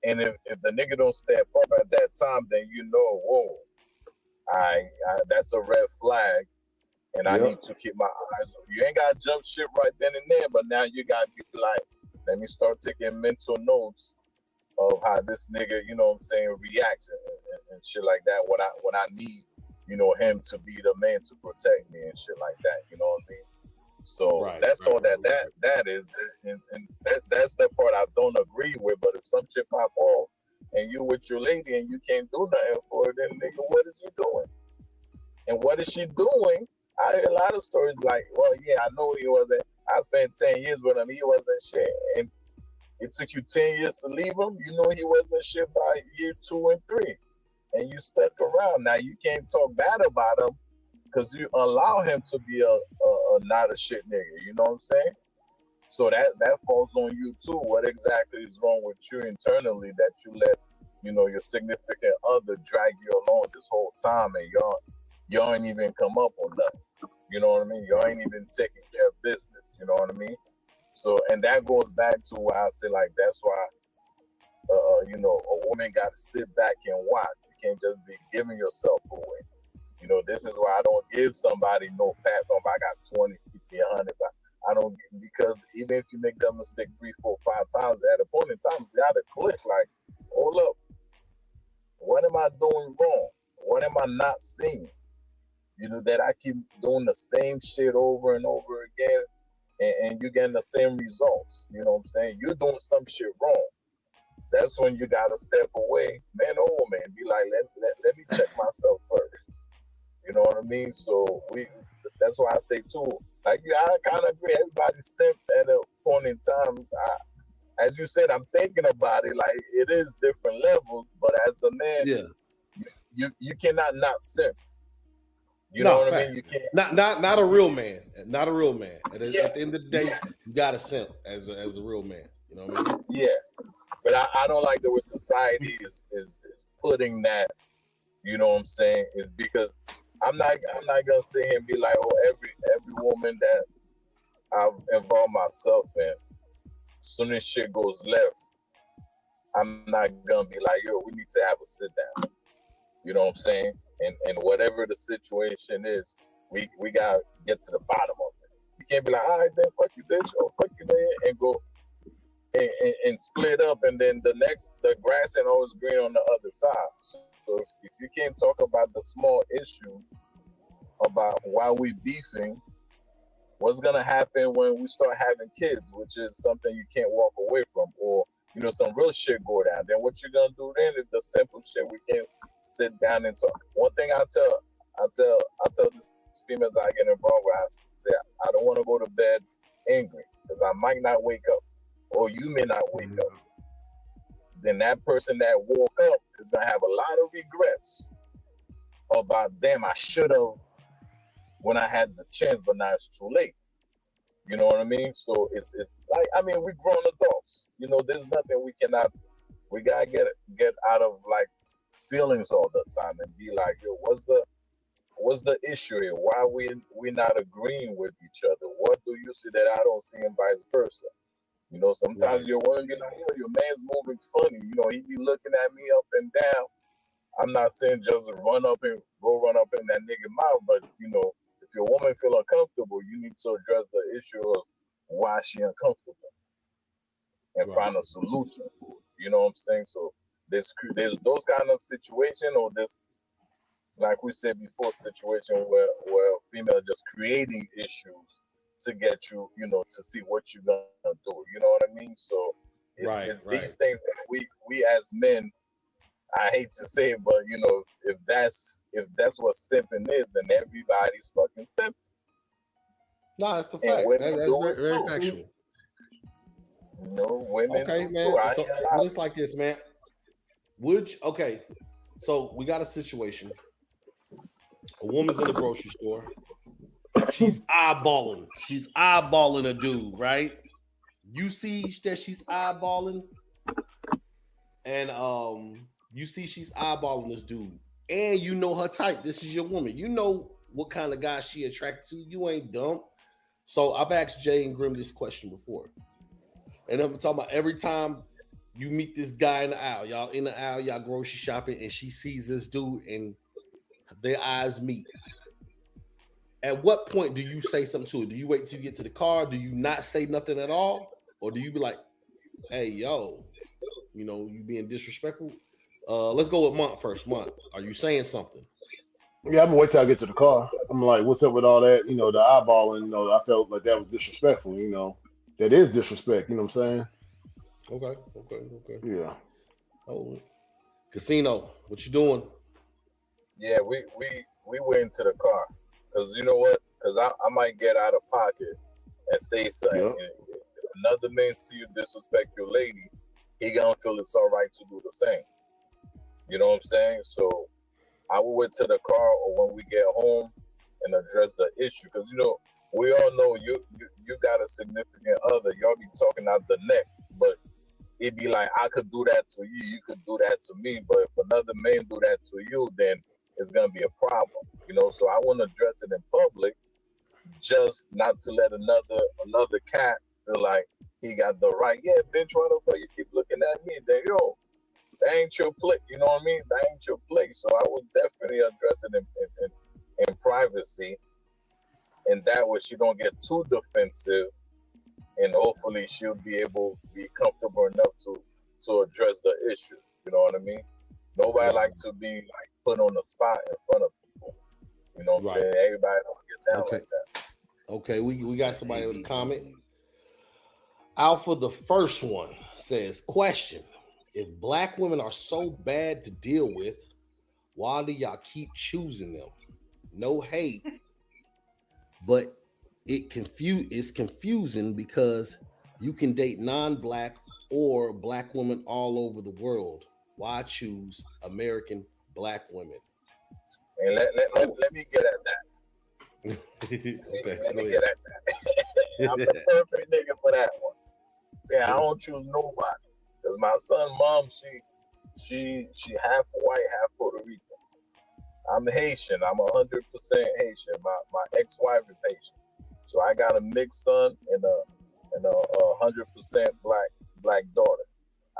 and if the nigga don't step up at that time, then whoa, that's a red flag, and I yep. need to keep my eyes on. You ain't got to jump ship right then and there, but now you got to be like, let me start taking mental notes of how this nigga, you know what I'm saying, reacts and shit like that when I need, him to be the man to protect me and shit like that. You know what I mean? So right, that's right, all right, right. that is, and that's the part I don't agree with. But if some shit pop off and you with your lady and you can't do nothing for it, then nigga, what is you doing? And what is she doing? I hear a lot of stories like, well, yeah, I know he wasn't. I spent 10 years with him. He wasn't shit. And it took you 10 years to leave him. You know he wasn't shit by year 2 and 3. And you stuck around. Now you can't talk bad about him because you allow him to be a not a shit nigga. You know what I'm saying? So that falls on you too. What exactly is wrong with you internally that you let, your significant other drag you along this whole time and y'all ain't even come up on nothing. You know what I mean? Y'all ain't even taking care of business. You know what I mean? So, and that goes back to why I say like that's why a woman got to sit back and watch. You can't just be giving yourself away. This is why I don't give somebody no pats on. I got 20, 50, 100. I don't, because even if you make that mistake 3, 4, 5 times, at a point in time, it's got to click. Like, hold up, what am I doing wrong? What am I not seeing? That I keep doing the same shit over and over again, and you're getting the same results. You know what I'm saying? You're doing some shit wrong. That's when you gotta step away, man or woman, and be like, let me check myself first. You know what I mean? So that's why I say too, like I kind of agree. Everybody's simp at a point in time. As you said, I'm thinking about it. Like it is different levels, but as a man, Yeah. you cannot not simp. You know No, what I mean? facts. You can't. Not a real man. Not a real man. Yeah, At the end of the day, yeah, you gotta simp as a real man. You know what I mean? yeah. But I don't like the way society is putting that. You know what I'm saying? Is because I'm not gonna sit here and be like, oh, every woman that I've involved myself in, soon as shit goes left, I'm not gonna be like, yo, we need to have a sit down. You know what I'm saying? And whatever the situation is, we gotta get to the bottom of it. You can't be like, all right, then fuck you, bitch, or fuck you, man, and go and split up, and then the grass ain't always green on the other side. So if you can't talk about the small issues about why we beefing, what's gonna happen when we start having kids, which is something you can't walk away from, or some real shit go down. Then what you gonna do then is the simple shit we can't sit down and talk. One thing I tell these females I get involved with, I say I don't want to go to bed angry because I might not wake up, or you may not wake up. Then that person that woke up is gonna have a lot of regrets about, damn, I should have when I had the chance, but now it's too late. You know what I mean? So it's like, I mean, we're grown adults. You know, there's nothing we gotta get out of like feelings all the time and be like, yo, what's the issue here? Why we not agreeing with each other? What do you see that I don't see, and vice versa? You know, sometimes your woman be like, yo, your man's moving funny. You know, he be looking at me up and down. I'm not saying just run up in that nigga mouth, but you know, if your woman feel uncomfortable, you need to address the issue of why she uncomfortable and find a solution for it. You know what I'm saying? So there's those kind of situation, or this, like we said before, situation where female just creating issues to get you, you know, to see what you're gonna do. You know what I mean? So it's these things that we as men, I hate to say it, but you know, if that's what simping is, then everybody's fucking simping. No, that's the fact. That's very, very factual. You know, women. Okay, man. So it's like this, man. Okay, so we got a situation. A woman's in the grocery store. She's eyeballing a dude, right? You see that she's eyeballing, and you see she's eyeballing this dude, and you know her type. This is your woman. You know what kind of guy she attracted to. You ain't dumb. So I've asked Jay and Grim this question before, and I'm talking about every time you meet this guy in the aisle, y'all in the aisle, y'all grocery shopping, and she sees this dude, and their eyes meet. At what point do you say something to her? Do you wait till you get to the car? Do you not say nothing at all? Or do you be like, hey, yo, you know, you being disrespectful? Let's go with Mont first. Mont, are you saying something? Yeah, I'm gonna wait till I get to the car. I'm like, what's up with all that? You know, the eyeballing, you know, I felt like that was disrespectful, you know. That is disrespect, you know what I'm saying? Okay. Yeah. Oh, Casino, what you doing? Yeah, we went into the car. Because you know what? Because I might get out of pocket and say something. Yep. If another man see you disrespect your lady, he gonna feel it's all right to do the same. You know what I'm saying? So I will wait to the car or when we get home and address the issue. Because you know, we all know you got a significant other. Y'all be talking out the neck, but it'd be like, I could do that to you, you could do that to me. But if another man do that to you, then it's gonna be a problem, you know. So I want to address it in public, just not to let another cat feel like he got the right. Yeah, bitch, why the fuck you keep looking at me? Then yo, that ain't your place. You know what I mean? That ain't your place. So I would definitely address it in privacy, and that way she don't get too defensive, and hopefully she'll be able to be comfortable enough to address the issue. You know what I mean? Nobody like to be like put on the spot in front of people. You know what I'm saying? Everybody don't get down like that. Okay, we got somebody with a comment. Alpha, the first one, says, question: if black women are so bad to deal with, why do y'all keep choosing them? No hate, but it's confusing because you can date non-black or black women all over the world. Why choose American black women? And let me get at that. Let me get at that. I'm the perfect nigga for that one. Yeah, I don't choose nobody. Because my son's mom, she half white, half Puerto Rican. I'm Haitian. I'm 100% Haitian. My ex-wife is Haitian. So I got a mixed son and a 100% black daughter.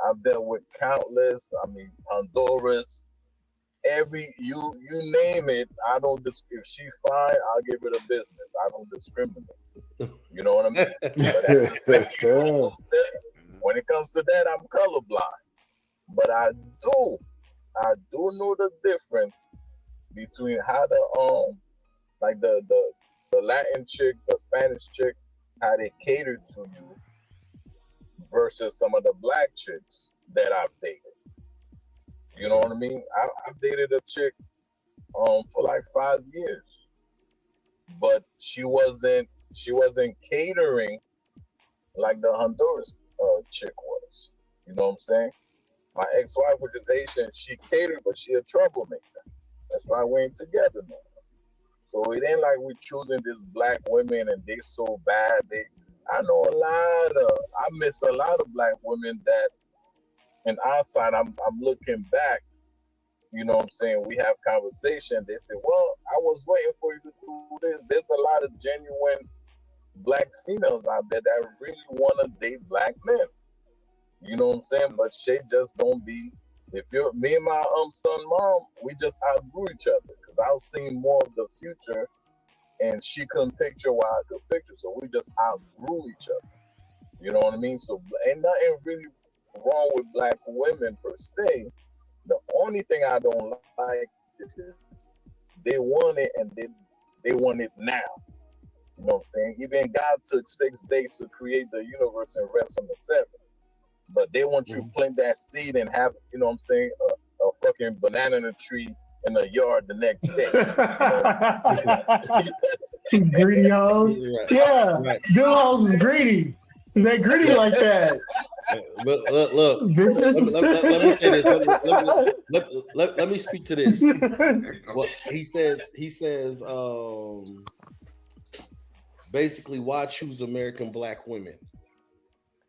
I've dealt with countless. I mean, Honduras, you name it. I don't. If she fine, I'll give her the business. I don't discriminate. You know what I mean? But at the same time, when it comes to that, I'm colorblind. But I do know the difference between how like the Latin chicks, the Spanish chick, how they cater to you versus some of the black chicks that I've dated. You know what I mean? I've dated a chick for like 5 years, but she wasn't catering like the Honduras chick was. You know what I'm saying? My ex-wife, which is Asian, she catered, but she a troublemaker. That's why we ain't together no more. So it ain't like we choosing this black women and they so bad. I know I miss a lot of black women that, in our side, I'm looking back. You know what I'm saying? We have conversation. They say, well, I was waiting for you to do this. There's a lot of genuine black females out there that really want to date black men. You know what I'm saying? But she just don't be. If you're me and my son mom, we just outgrew each other because I was seeing more of the future, and she couldn't picture what I could picture, so we just outgrew each other. You know what I mean? So ain't nothing really wrong with black women per se. The only thing I don't like is they want it and they want it now. You know what I'm saying? Even God took 6 days to create the universe and rest on the 7th. But they want you to plant that seed and have, you know what I'm saying, a fucking banana in a tree in the yard the next day. You know Greedy hoes. Right. Yeah, Right. them hoes is greedy. They greedy like that. But look, let me say this. Let me speak to this. Well, he says, basically, why choose American black women?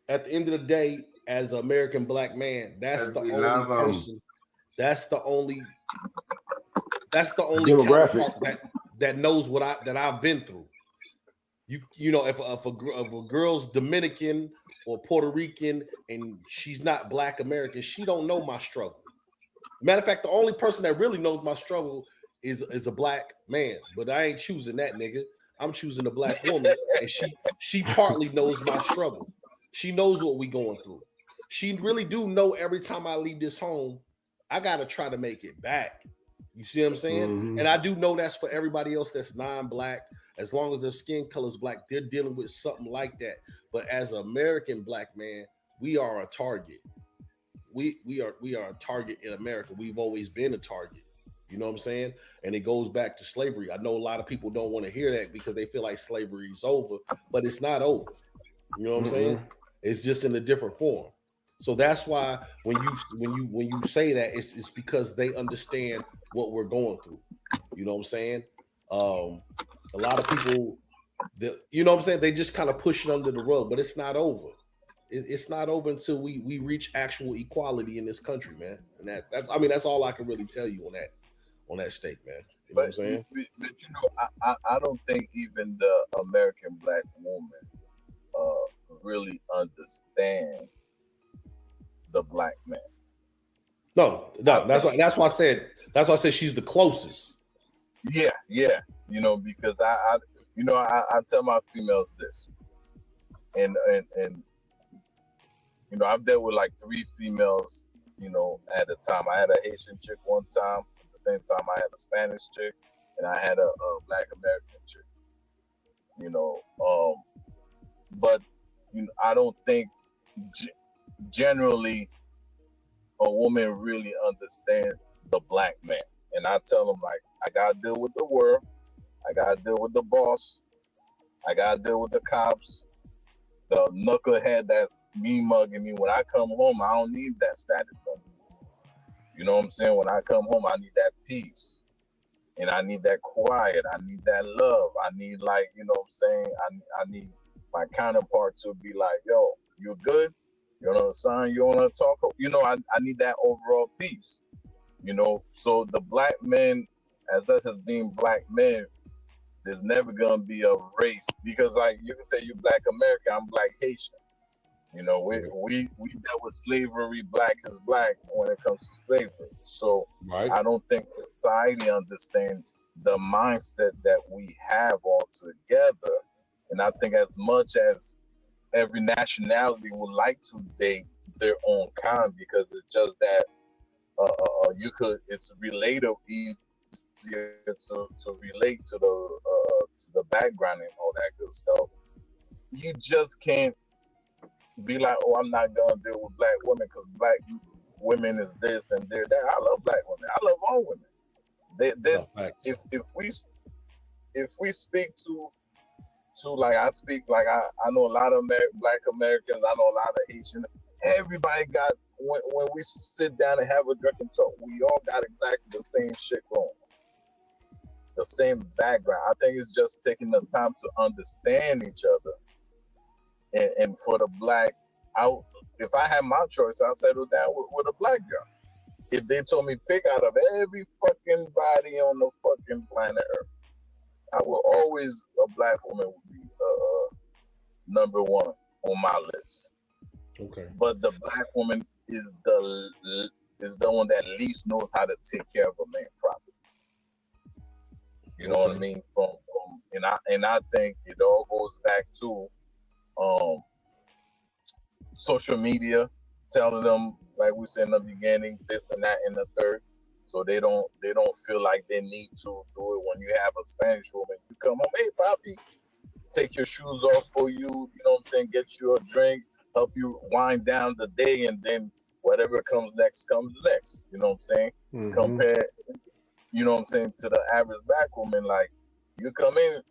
At the end of the day, as an American black man, that's the only person. That's the only demographic that knows what I've been through. You know, if a girl's Dominican or Puerto Rican and she's not black American, she don't know my struggle. Matter of fact, the only person that really knows my struggle is a black man. But I ain't choosing that nigga. I'm choosing a black woman, and she partly knows my struggle. She knows what we going through. She really do know every time I leave this home, I gotta try to make it back. You see what I'm saying? Mm-hmm. And I do know that's for everybody else that's non-black. As long as their skin color is black, they're dealing with something like that. But as an American black man, we are a target. We are a target in America. We've always been a target. You know what I'm saying? And it goes back to slavery. I know a lot of people don't want to hear that because they feel like slavery is over, but it's not over. You know what I'm saying? It's just in a different form. So that's why when you say that, it's because they understand what we're going through. You know what I'm saying? A lot of people, you know what I'm saying, they just kind of push it under the rug, but it's not over. It's not over until we reach actual equality in this country, man. And that's all I can really tell you on that stake, man. You know what I'm saying? But you know, I don't think even the American black woman really understand the black man. No, that's why I said she's the closest. Yeah. You know, because I tell my females this, and you know, I've dealt with like 3 females, you know, at a time. I had a Haitian chick one time. At the same time, I had a Spanish chick, and I had a Black American chick. You know, but you know, I don't think generally a woman really understands the black man. And I tell them, like, I gotta deal with the world, I gotta deal with the boss, I gotta deal with the cops, the knucklehead that's me mugging me. When I come home, I don't need that status from me. You know what I'm saying? When I come home, I need that peace. And I need that quiet. I need that love. I need, like, you know what I'm saying? I need my counterpart to be like, yo, you good? You know, son, you want to talk? You know, I need that overall peace. You know, so the black men, as us as being black men, there's never gonna be a race because, like, you can say you Black American, I'm Black Haitian. You know, we dealt with slavery. Black is black when it comes to slavery. So Right. I don't think society understands the mindset that we have all together. And I think as much as every nationality would like to date their own kind, because it's just that it's related easier to relate to the background and all that good stuff. You just can't be like, oh, I'm not gonna deal with black women because black women is this and they're that. I love black women. I love all women. If we speak too. Like I speak, like I know a lot of Black Americans. I know a lot of Haitian. Everybody got when we sit down and have a drink and talk, we all got exactly the same shit going, the same background. I think it's just taking the time to understand each other, and for the Black, if I had my choice, I'd settle down with a Black girl. If they told me pick out of every fucking body on the fucking planet Earth, I will always a Black woman would be number one on my list. Okay. But the Black woman is the one that least knows how to take care of a man properly. You know what I mean? And I think it all goes back to social media telling them, like we said in the beginning, this and that and the third. So they don't feel like they need to do it. When you have a Spanish woman, you come home, hey papi, take your shoes off for you, you know what I'm saying, get you a drink, help you wind down the day, and then whatever comes next. You know what I'm saying? Mhm. Compare, you know what I'm saying, to the average Black woman, like you come in,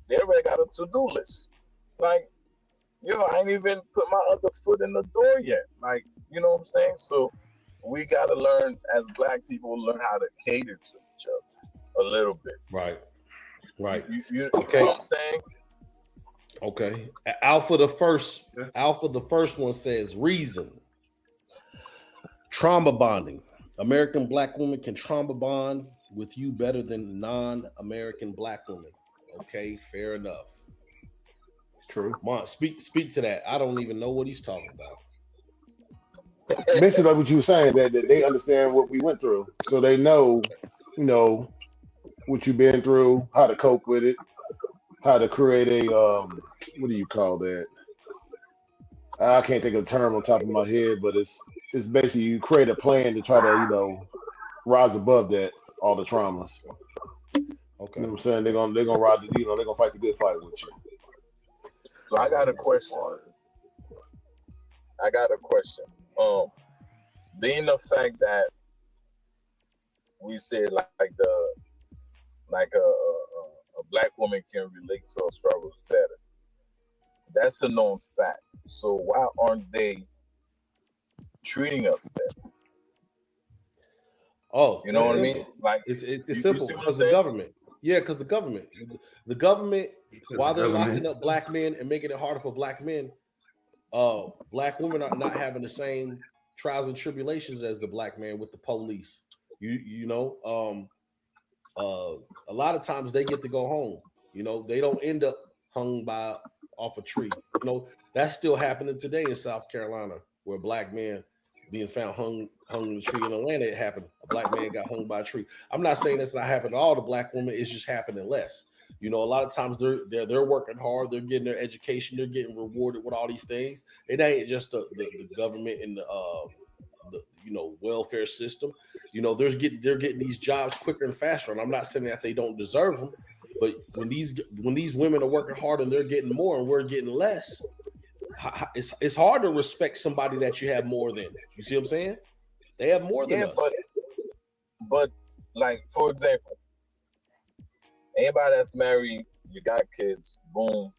they already got a to-do list. Like, yo, I ain't even put my other foot in the door yet. Like, you know what I'm saying? So we got to learn, as Black people, learn how to cater to each other a little bit. Right. You Okay. know what I'm saying? Okay. Alpha the first one says reason. Trauma bonding. American Black women can trauma bond with you better than non-American Black women. Okay, fair enough. True. Come on, speak to that. I don't even know what he's talking about. Basically, like what you were saying, that they understand what we went through, so they know, what you've been through, how to cope with it, how to create a what do you call that? I can't think of the term on top of my head, but it's basically you create a plan to try to rise above that, all the traumas. Okay. You know what I'm saying? They're gonna ride the, they're gonna fight the good fight with you. So I got a question. Being the fact that we said like a Black woman can relate to our struggles better, that's a known fact. So why aren't they treating us better? Oh, you know what I mean? simple. Like It's simple because the government. Yeah, because the government, while they're locking up Black men and making it harder for Black men, Black women are not having the same trials and tribulations as the Black man with the police. A lot of times they get to go home. They don't end up hung off a tree. That's still happening today in South Carolina, where Black men being found hung in the tree. In Atlanta, it happened. A Black man got hung by a tree. I'm not saying that's not happening to all the Black women. It's just happening less. A lot of times they're working hard. They're getting their education. They're getting rewarded with all these things. It ain't just the government and the welfare system. They're getting these jobs quicker and faster. And I'm not saying that they don't deserve them, but when these women are working hard and they're getting more and we're getting less, it's hard to respect somebody that you have more than. You see what I'm saying? They have more than us. But like, for example, anybody that's married, you got kids, boom,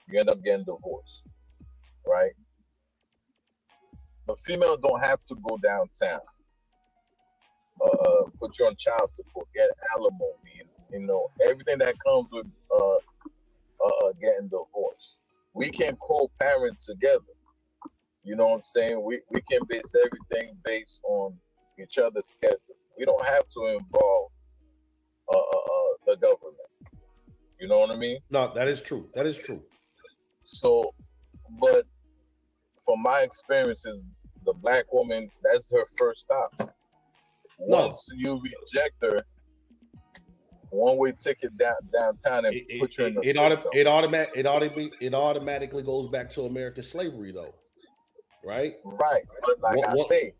you end up getting divorced, right? The female don't have to go downtown, put you on child support, get alimony, everything that comes with getting divorced. We can co-parent together. You know what I'm saying? We can base everything based on each other's schedule. We don't have to involve the government. You know what I mean? No, that is true. That is true. So, but from my experiences, the Black woman, that's her first stop. Once you reject her, one-way ticket downtown and put you in the system. It automatically goes back to American slavery, though, right? Right, but like I say,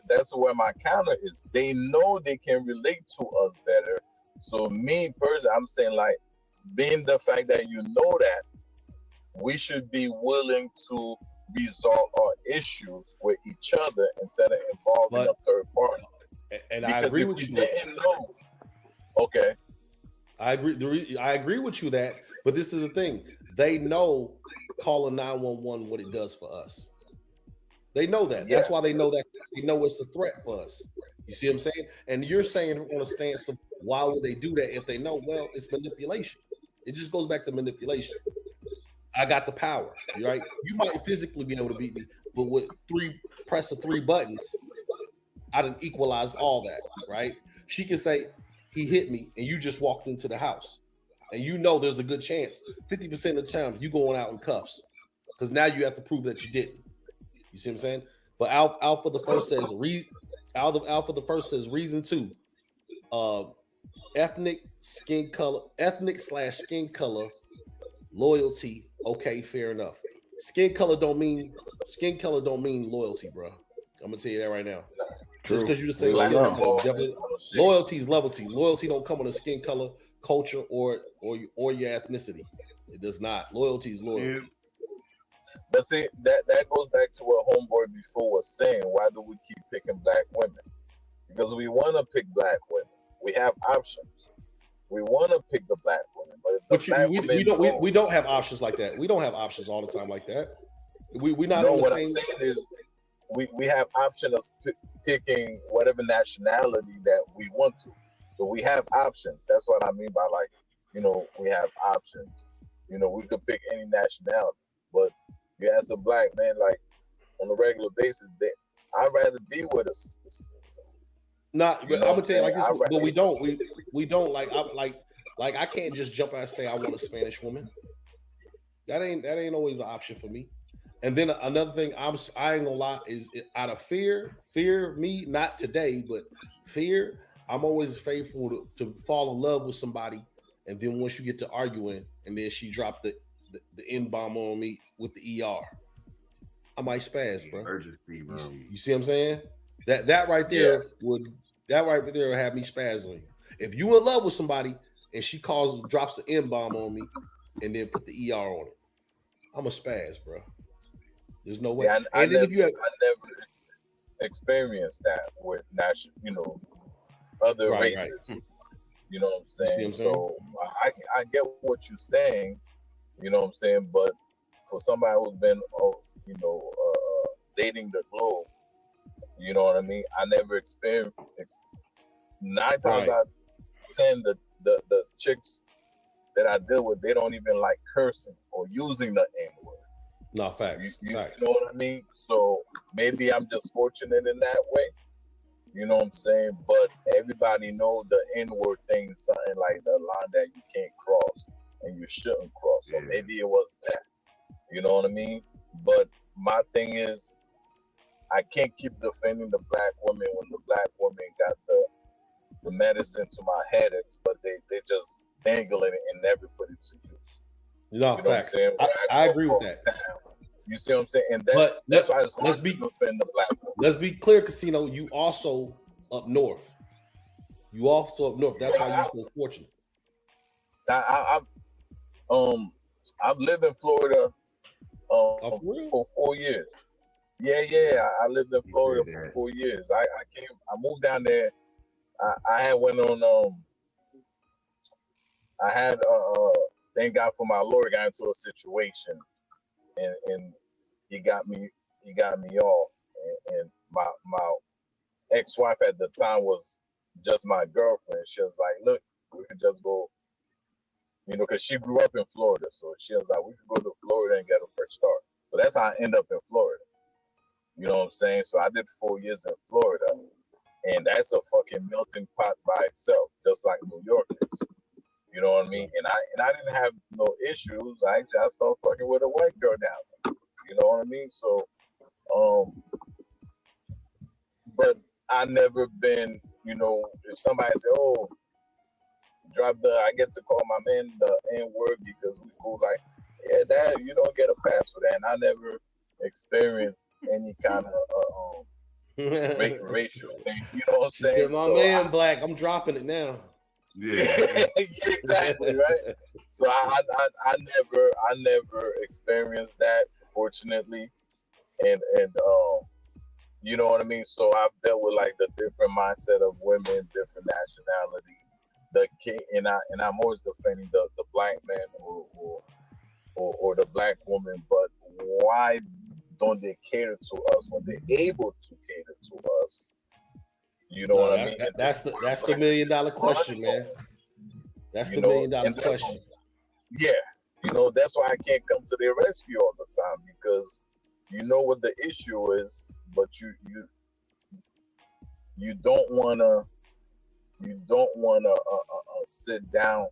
that's where my counter is. They know they can relate to us better. So me personally, I'm saying, like, being the fact that you know that, we should be willing to resolve our issues with each other instead of involving a third party. And I agree with you. Didn't know. Okay. I agree. I agree with you that, but this is the thing. They know calling 911 what it does for us. They know that. Yeah, That's why they know that. They know it's a threat for us. You see what I'm saying? And you're saying on a stance of why would they do that if they know? Well, it's manipulation. It just goes back to manipulation. I got the power, right? You might physically be able to beat me, but with press of three buttons, I done equalized all that, right? She can say he hit me, and you just walked into the house, and you know there's a good chance, 50% of the time you going out in cuffs, because now you have to prove that you didn't. You see what I'm saying? But Alpha the first says Alpha the first says reason two, uh, ethnic slash skin color loyalty. Okay, fair enough. Skin color don't mean loyalty, bro. I'm gonna tell you that right now. Just True. because you just say We don't skin know. color, definitely, loyalty is loyalty. Loyalty don't come with a skin color, culture, or your ethnicity. It does not. Loyalty is loyalty. but see that goes back to what Homeboy before was saying. Why do we keep picking black women? Because we want to pick black women. We have options. We want to pick the black women, but if the But black women we don't have options like that. We don't have options all the time like that. We not no, in the what same. I'm saying is we have option of picking whatever nationality that we want to. So we have options. That's what I mean by like, we have options. We could pick any nationality, but you ask a black man like on a regular basis, that I'd rather be with us. Not, You but know I'm what gonna I'm tell you like saying? this, but we don't. We don't like I can't just jump out and say I want a Spanish woman. That ain't always an option for me. And then another thing, I ain't gonna lie, is out of fear me, not today, but fear. I'm always faithful to fall in love with somebody, and then once you get to arguing, and then she dropped the N bomb on me with the ER, I might spaz, bro. Urgency, bro. You see what I'm saying? That right there would have me spazzing. If you in love with somebody and she drops the N bomb on me, and then put the ER on it, I'm a spaz, bro. There's no See, way. I And then if you have I never experienced that with other right, races. You know what I'm You see what saying? I'm saying? So I get what you're saying. You know what I'm saying? But for somebody who's been, dating the globe, you know what I mean? I never experienced. 9 times Right. out of 10, the chicks that I deal with, they don't even like cursing or using the N word. No facts. You Facts. know what I mean? So maybe I'm just fortunate in that way. You know what I'm saying? But everybody know the N-word thing is something like the line that you can't cross and you shouldn't cross. So maybe it was that. You know what I mean? But my thing is, I can't keep defending the black woman when the black woman got the medicine to my headaches, but they just dangle it and never put it to use. No, You know facts. what I'm saying? I agree with that. Town, you see what I'm saying? And But that's why it's let's hard to defend the black woman. Let's be clear, Casino. You also up north. You also up north. That's why you're so fortunate. I've lived in Florida For real? for 4 years. Yeah. I lived in Florida for 4 years. I moved down there. I had went on I had thank God for my lawyer, got into a situation and he got me off, and my ex-wife at the time was just my girlfriend. She was like, look, we could just go, because she grew up in Florida, so she was like, we could go to Florida and get a fresh start. So that's how I end up in Florida. You know what I'm saying? So I did 4 years in Florida, and that's a fucking melting pot by itself, just like New York is. You know what I mean? And I didn't have no issues. I started fucking with a white girl down there. You know what I mean? So, but I never been, if somebody say, oh, I get to call my man the N-word because we cool, like, yeah, that, you don't get a pass for that. And I never experienced any kind of racial thing. You know what I'm She saying? said, my man, black, I'm dropping it now. Yeah, exactly, right? So I never experienced that, fortunately, and you know what I mean. So I've dealt with like the different mindset of women, different nationality, the king, and I'm always defending the black man or the black woman, but why don't they cater to us when they're able to cater to us? You know what I mean? That's the $1 million question, man. That's the $1 million question. Yeah, that's why I can't come to their rescue all the time, because you know what the issue is, but you don't wanna sit down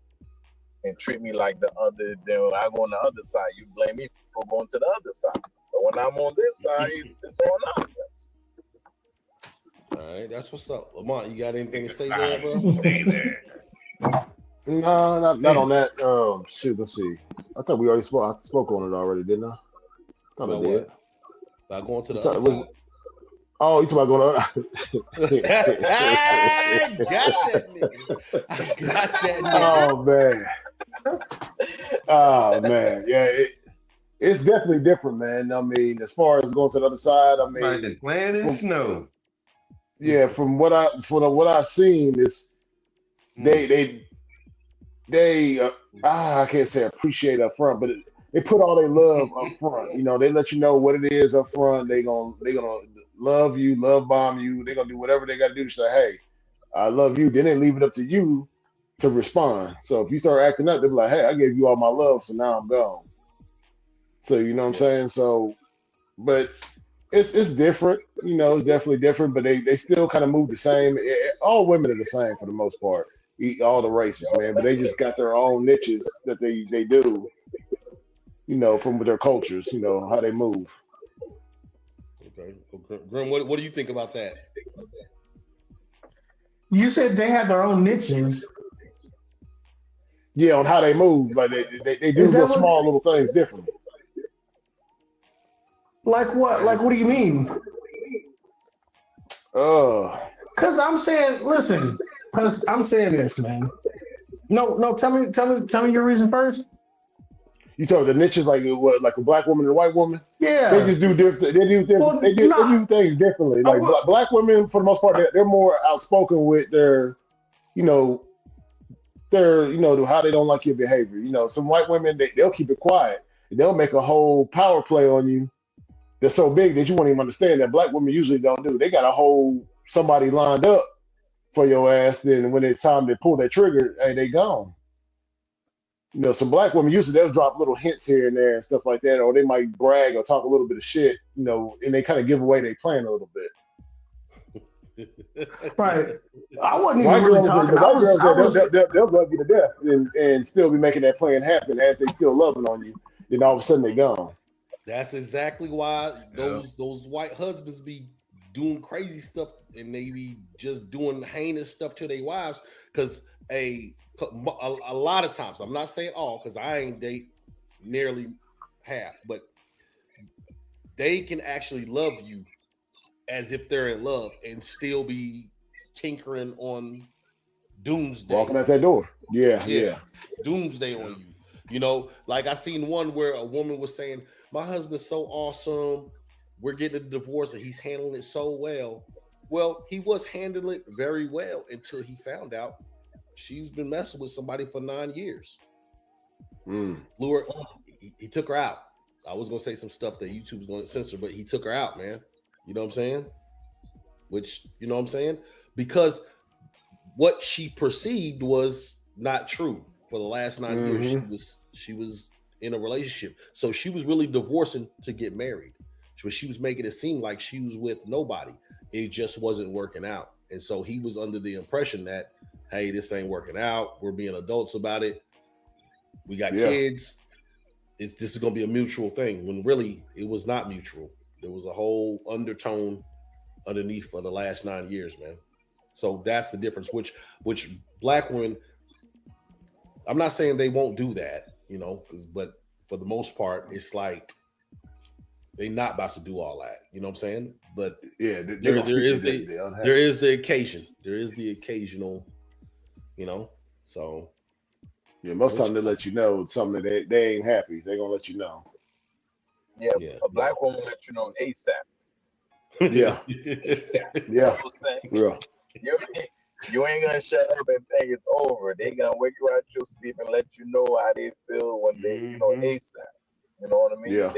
and treat me like the other. Then I go on the other side, you blame me for going to the other side. But when I'm on this side, it's all nonsense. All right, that's what's up. Lamont, you got anything to say there, bro? No, not on that. Shoot, let's see. I thought we already spoke. I spoke on it already, didn't I? Thought I did. About going to the other side. Oh, you talking about going I got that nigga. Oh man, yeah. It's definitely different, man. I mean, as far as going to the other side, I mean, like the plan is snow. Yeah, from what I've seen is they I can't say appreciate up front, but they put all their love up front. They let you know what it is up front. They gonna love you, love bomb you. They gonna do whatever they gotta do to say, hey, I love you. Then they leave it up to you to respond. So if you start acting up, they'll be like, hey, I gave you all my love, so now I'm gone. So you know what I'm saying? So, but it's different. It's definitely different, but they still kind of move the same. All women are the same for the most part. All the races, man, but they just got their own niches that they do, from their cultures, how they move. Okay. Grim, what do you think about that? You said they have their own niches. Yeah, on how they move. Like they do the small little things differently. Like what? Like what do you mean? Because I'm saying, listen, because I'm saying this, man. No, tell me your reason first. You talk the niches like what, like a black woman and a white woman? Yeah, they just do different. They do different. They do things differently. Like black women, for the most part, they're more outspoken with their, how they don't like your behavior. Some white women they'll keep it quiet. They'll make a whole power play on you. They're so big that you won't even understand that. Black women usually don't do. They got a whole somebody lined up for your ass. Then when it's time to pull that trigger, hey, they gone. Some black women usually they'll drop little hints here and there and stuff like that, or they might brag or talk a little bit of shit, and they kind of give away their plan a little bit. Right. I wasn't even really talking. They'll love you to death and still be making that plan happen as they still loving on you. Then all of a sudden they gone. That's exactly why those white husbands be doing crazy stuff and they be just doing heinous stuff to their wives because a lot of times, I'm not saying all because I ain't date nearly half, but they can actually love you as if they're in love and still be tinkering on doomsday. Walking out that door. Yeah. Doomsday on you. Like I seen one where a woman was saying, my husband's so awesome. We're getting a divorce and he's handling it so well. Well, he was handling it very well until he found out she's been messing with somebody for 9 years. Blew her. He took her out. I was going to say some stuff that YouTube's going to censor, but he took her out, man. You know what I'm saying? Which, you know what I'm saying? Because what she perceived was not true. For the last 9 years, she was in a relationship. So she was really divorcing to get married. She was making it seem like she was with nobody. It just wasn't working out. And so he was under the impression that, hey, this ain't working out. We're being adults about it. We got kids. This is going to be a mutual thing. When really it was not mutual. There was a whole undertone underneath for the last 9 years, man. So that's the difference, which black women, I'm not saying they won't do that, but for the most part, it's like they're not about to do all that. You know what I'm saying? But yeah, there is the occasion. There is the occasional, so. Yeah, most time they let you know something that they ain't happy. They're going to let you know. Yeah, a black woman let you know ASAP. Yeah. ASAP. Yeah. You know what I'm saying? You ain't gonna shut up and think it's over. They gonna wake you out your sleep and let you know how they feel when they, ASAP. You know what I mean? Yeah.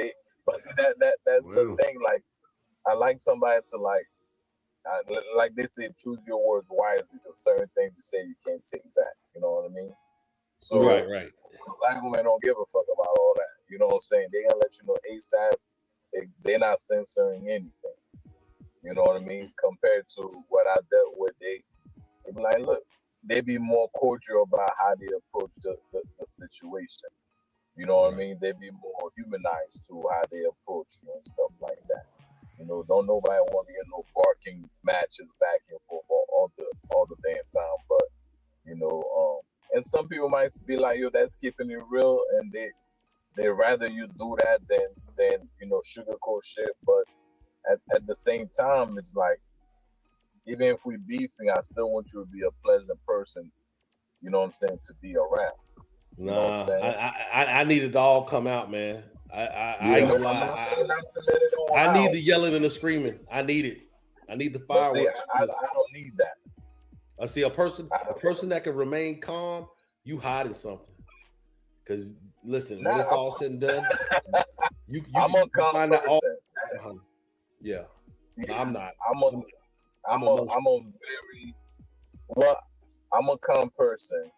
But see, that's the thing. Like, I like somebody to like they say, choose your words wisely. Because certain things you say you can't take back. You know what I mean? So right. black women don't give a fuck about all that. You know what I'm saying? They gonna let you know ASAP. They're not censoring anything. You know what I mean? Compared to what I dealt with, they be like, look, they be more cordial about how they approach the situation. You know what I mean? They be more humanized to how they approach you and stuff like that. You know, don't nobody want to get no barking matches back and forth all the damn time. But and some people might be like, yo, that's keeping it real, and they rather you do that than sugarcoat shit. But at the same time, it's like, even if we beefing, I still want you to be a pleasant person. You know what I'm saying? To be around. You know what I'm saying? I need it to all come out, man. I need the yelling and the screaming. I need it. I need the fireworks. I don't need that. I see a person that can remain calm. You hiding something. Because listen, when it's all said and done, I'm a calm person. Yeah. No, I'm not. I'm a calm person.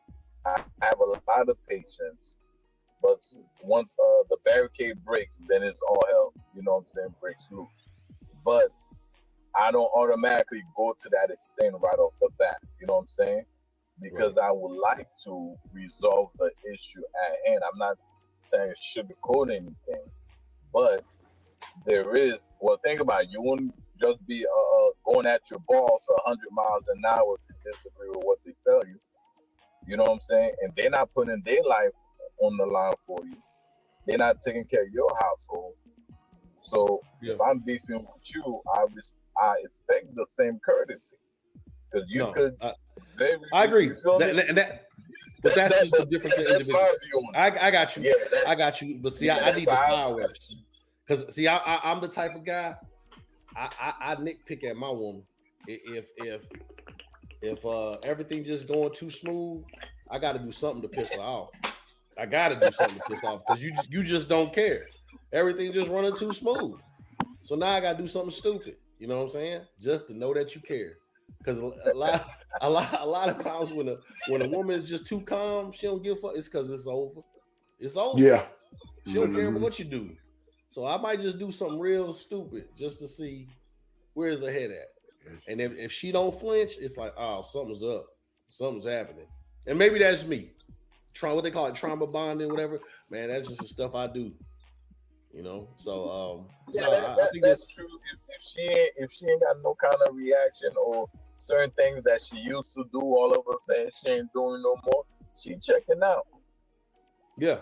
I have a lot of patience, but once the barricade breaks, then it's all hell. You know what I'm saying? Breaks loose. But I don't automatically go to that extent right off the bat. You know what I'm saying? Because I would like to resolve the issue at hand. I'm not saying sugarcoat anything, but there is. Well, think about it. You wouldn't just be going at your boss 100 miles an hour if you disagree with what they tell you. You know what I'm saying? And they're not putting their life on the line for you. They're not taking care of your household. So if I'm beefing with you, I expect the same courtesy. Because you could. I agree. But that's just the difference in individuals. I got you. Yeah, I got you. But see, I need the fireworks. Because see, I'm the type of guy. I nitpick at my woman. If everything just going too smooth, I got to do something to piss her off. I got to do something to piss her off because you just don't care. Everything just running too smooth. So now I got to do something stupid. You know what I'm saying? Just to know that you care. Because a lot of times when a woman is just too calm, she don't give a fuck. It's because it's over. It's over. Yeah. She don't care about what you do. So I might just do something real stupid just to see where's her head at. And if she don't flinch, it's like, oh, something's up. Something's happening. And maybe that's me. What they call it, trauma bonding, whatever. Man, that's just the stuff I do. You know? So I think that's true. If she ain't got no kind of reaction or certain things that she used to do, all of a sudden she ain't doing no more, she checking out. Yeah.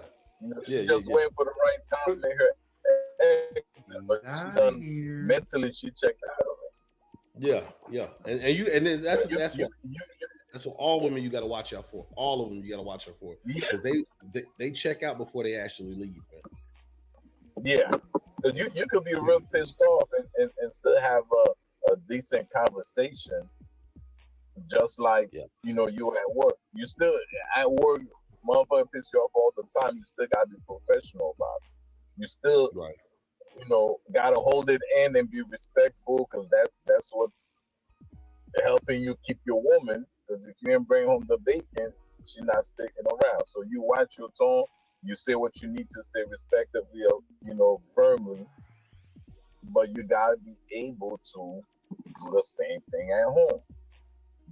She just waiting for the right time to make her exit. But she done mentally, she checked out of it. Yeah. And that's what all women you got to watch out for. All of them you got to watch out for because they check out before they actually leave, man. Yeah, because you could be real pissed off and still have a decent conversation, just like you at work. You still at work, motherfucker piss you off all the time. You still gotta be professional about it. You still gotta hold it in and be respectful because that's what's helping you keep your woman. Because if you didn't bring home the bacon, she's not sticking around. So you watch your tone. You say what you need to say respectively, firmly, but you gotta be able to do the same thing at home.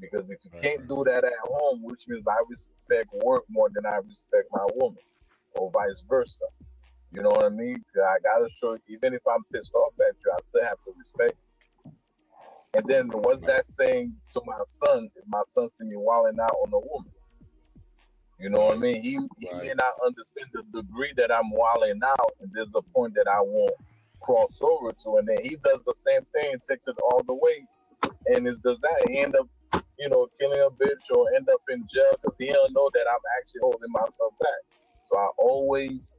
Because if you can't do that at home, which means I respect work more than I respect my woman, or vice versa. You know what I mean? I gotta show you, even if I'm pissed off at you, I still have to respect you. And then what's that saying to my son if my son see me wilding out on a woman? You know what I mean? He may not understand the degree that I'm wilding out, and there's a point that I won't cross over to, and then he does the same thing and takes it all the way, and does that he end up, killing a bitch or end up in jail because he don't know that I'm actually holding myself back. So I always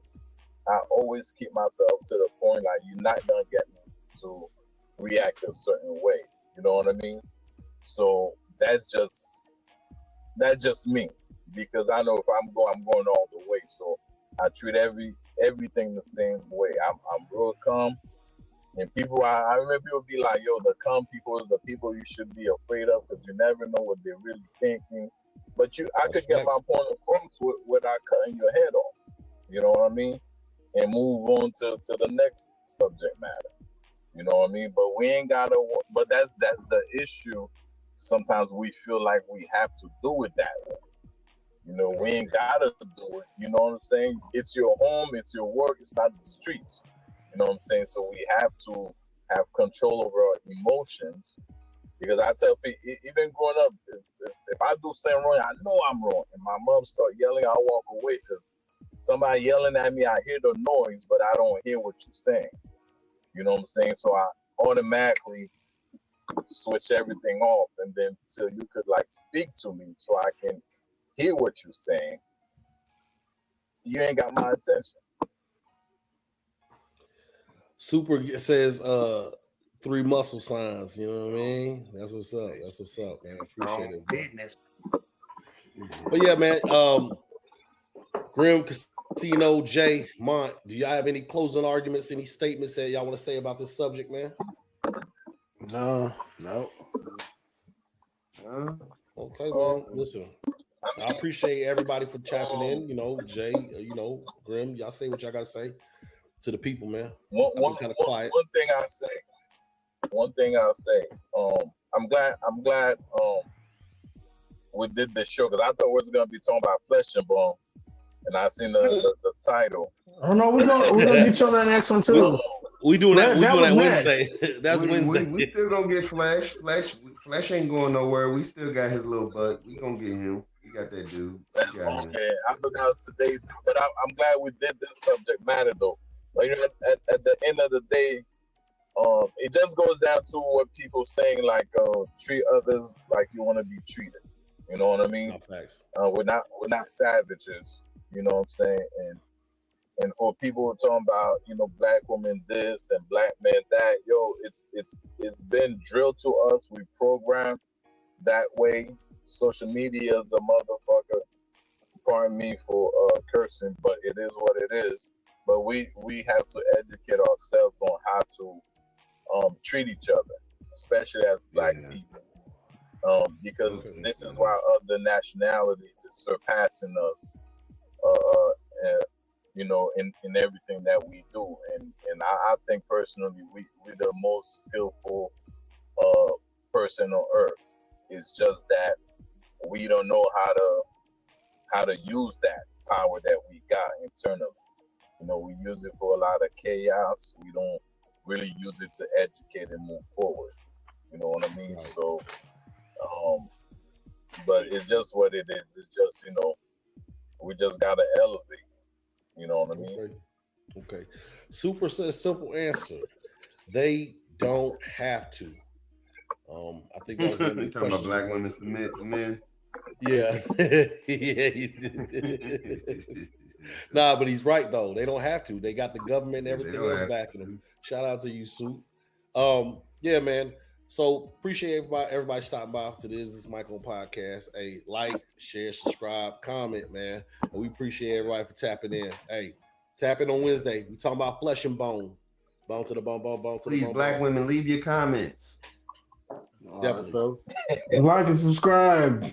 keep myself to the point like you're not gonna get me to react a certain way. You know what I mean? So that's just me, because I know if I'm going all the way. So I treat everything the same way. I'm real calm. And people, I remember people be like, yo, the calm people is the people you should be afraid of, because you never know what they're really thinking. But I could get my point across without cutting your head off. You know what I mean? And move on to the next subject matter. You know what I mean? But we ain't gotta. But that's the issue. Sometimes we feel like we have to do it that way. You know, we ain't gotta do it. You know what I'm saying? It's your home, it's your work, it's not the streets. You know what I'm saying? So we have to have control over our emotions. Because I tell people, even growing up, if I do something wrong, I know I'm wrong. And my mom start yelling, I walk away because somebody yelling at me, I hear the noise, but I don't hear what you're saying. You know what I'm saying? So I automatically switch everything off, and then till you could like speak to me so I can hear what you're saying, you ain't got my attention. Super says 3 muscle signs, you know what I mean? That's what's up. That's what's up, man. Appreciate it, bro. But yeah, man. Grim Casino, Jay, Mont, do y'all have any closing arguments, any statements that y'all want to say about this subject, man? No. Okay, man. Listen, I appreciate everybody for tapping in. You know, Jay, you know, Grim, y'all say what y'all gotta say to the people, man. One thing I'll say. I'm glad we did this show, because I thought we was gonna be talking about flesh and bone, and I seen the title. Oh no, we're gonna get you on that next one too. We doing that. We doing that Wednesday. Next. That's Wednesday. We still gonna get Flash. Flash ain't going nowhere. We still got his little butt. We gonna get him. We got that dude. Okay, I thought that was today's, but I'm glad we did this subject matter though. Like at the end of the day, it just goes down to what people saying, like treat others like you want to be treated. You know what I mean? No, facts. We're not savages. You know what I'm saying? And for people talking about, you know, black women this and black men that, yo, it's been drilled to us. We programmed that way. Social media is a motherfucker. Pardon me for cursing, but it is what it is. But we have to educate ourselves on how to treat each other, especially as black people. Because this is why other nationalities is surpassing us, you know, in everything that we do. And I think personally, we're the most skillful person on earth. It's just that we don't know how to use that power that we got internally. You know, we use it for a lot of chaos. We don't really use it to educate and move forward. You know what I mean? Right. So, but it's just what it is. It's just, you know, we just gotta elevate. You know what I mean? Okay. Super says simple answer. They don't have to. I think that was one of the talking about black women submit to men. Yeah. Nah, but he's right though. They don't have to. They got the government and everything else backing them. Shout out to you, Soup. Yeah, man. So appreciate everybody stopping by to this Michael podcast. Hey, like, share, subscribe, comment, man. And we appreciate everybody for tapping in. Hey, tap in on Wednesday. We talking about flesh and bone. Bone to the bone, bone to the bone. Please, black women, leave your comments. Definitely. Like and subscribe.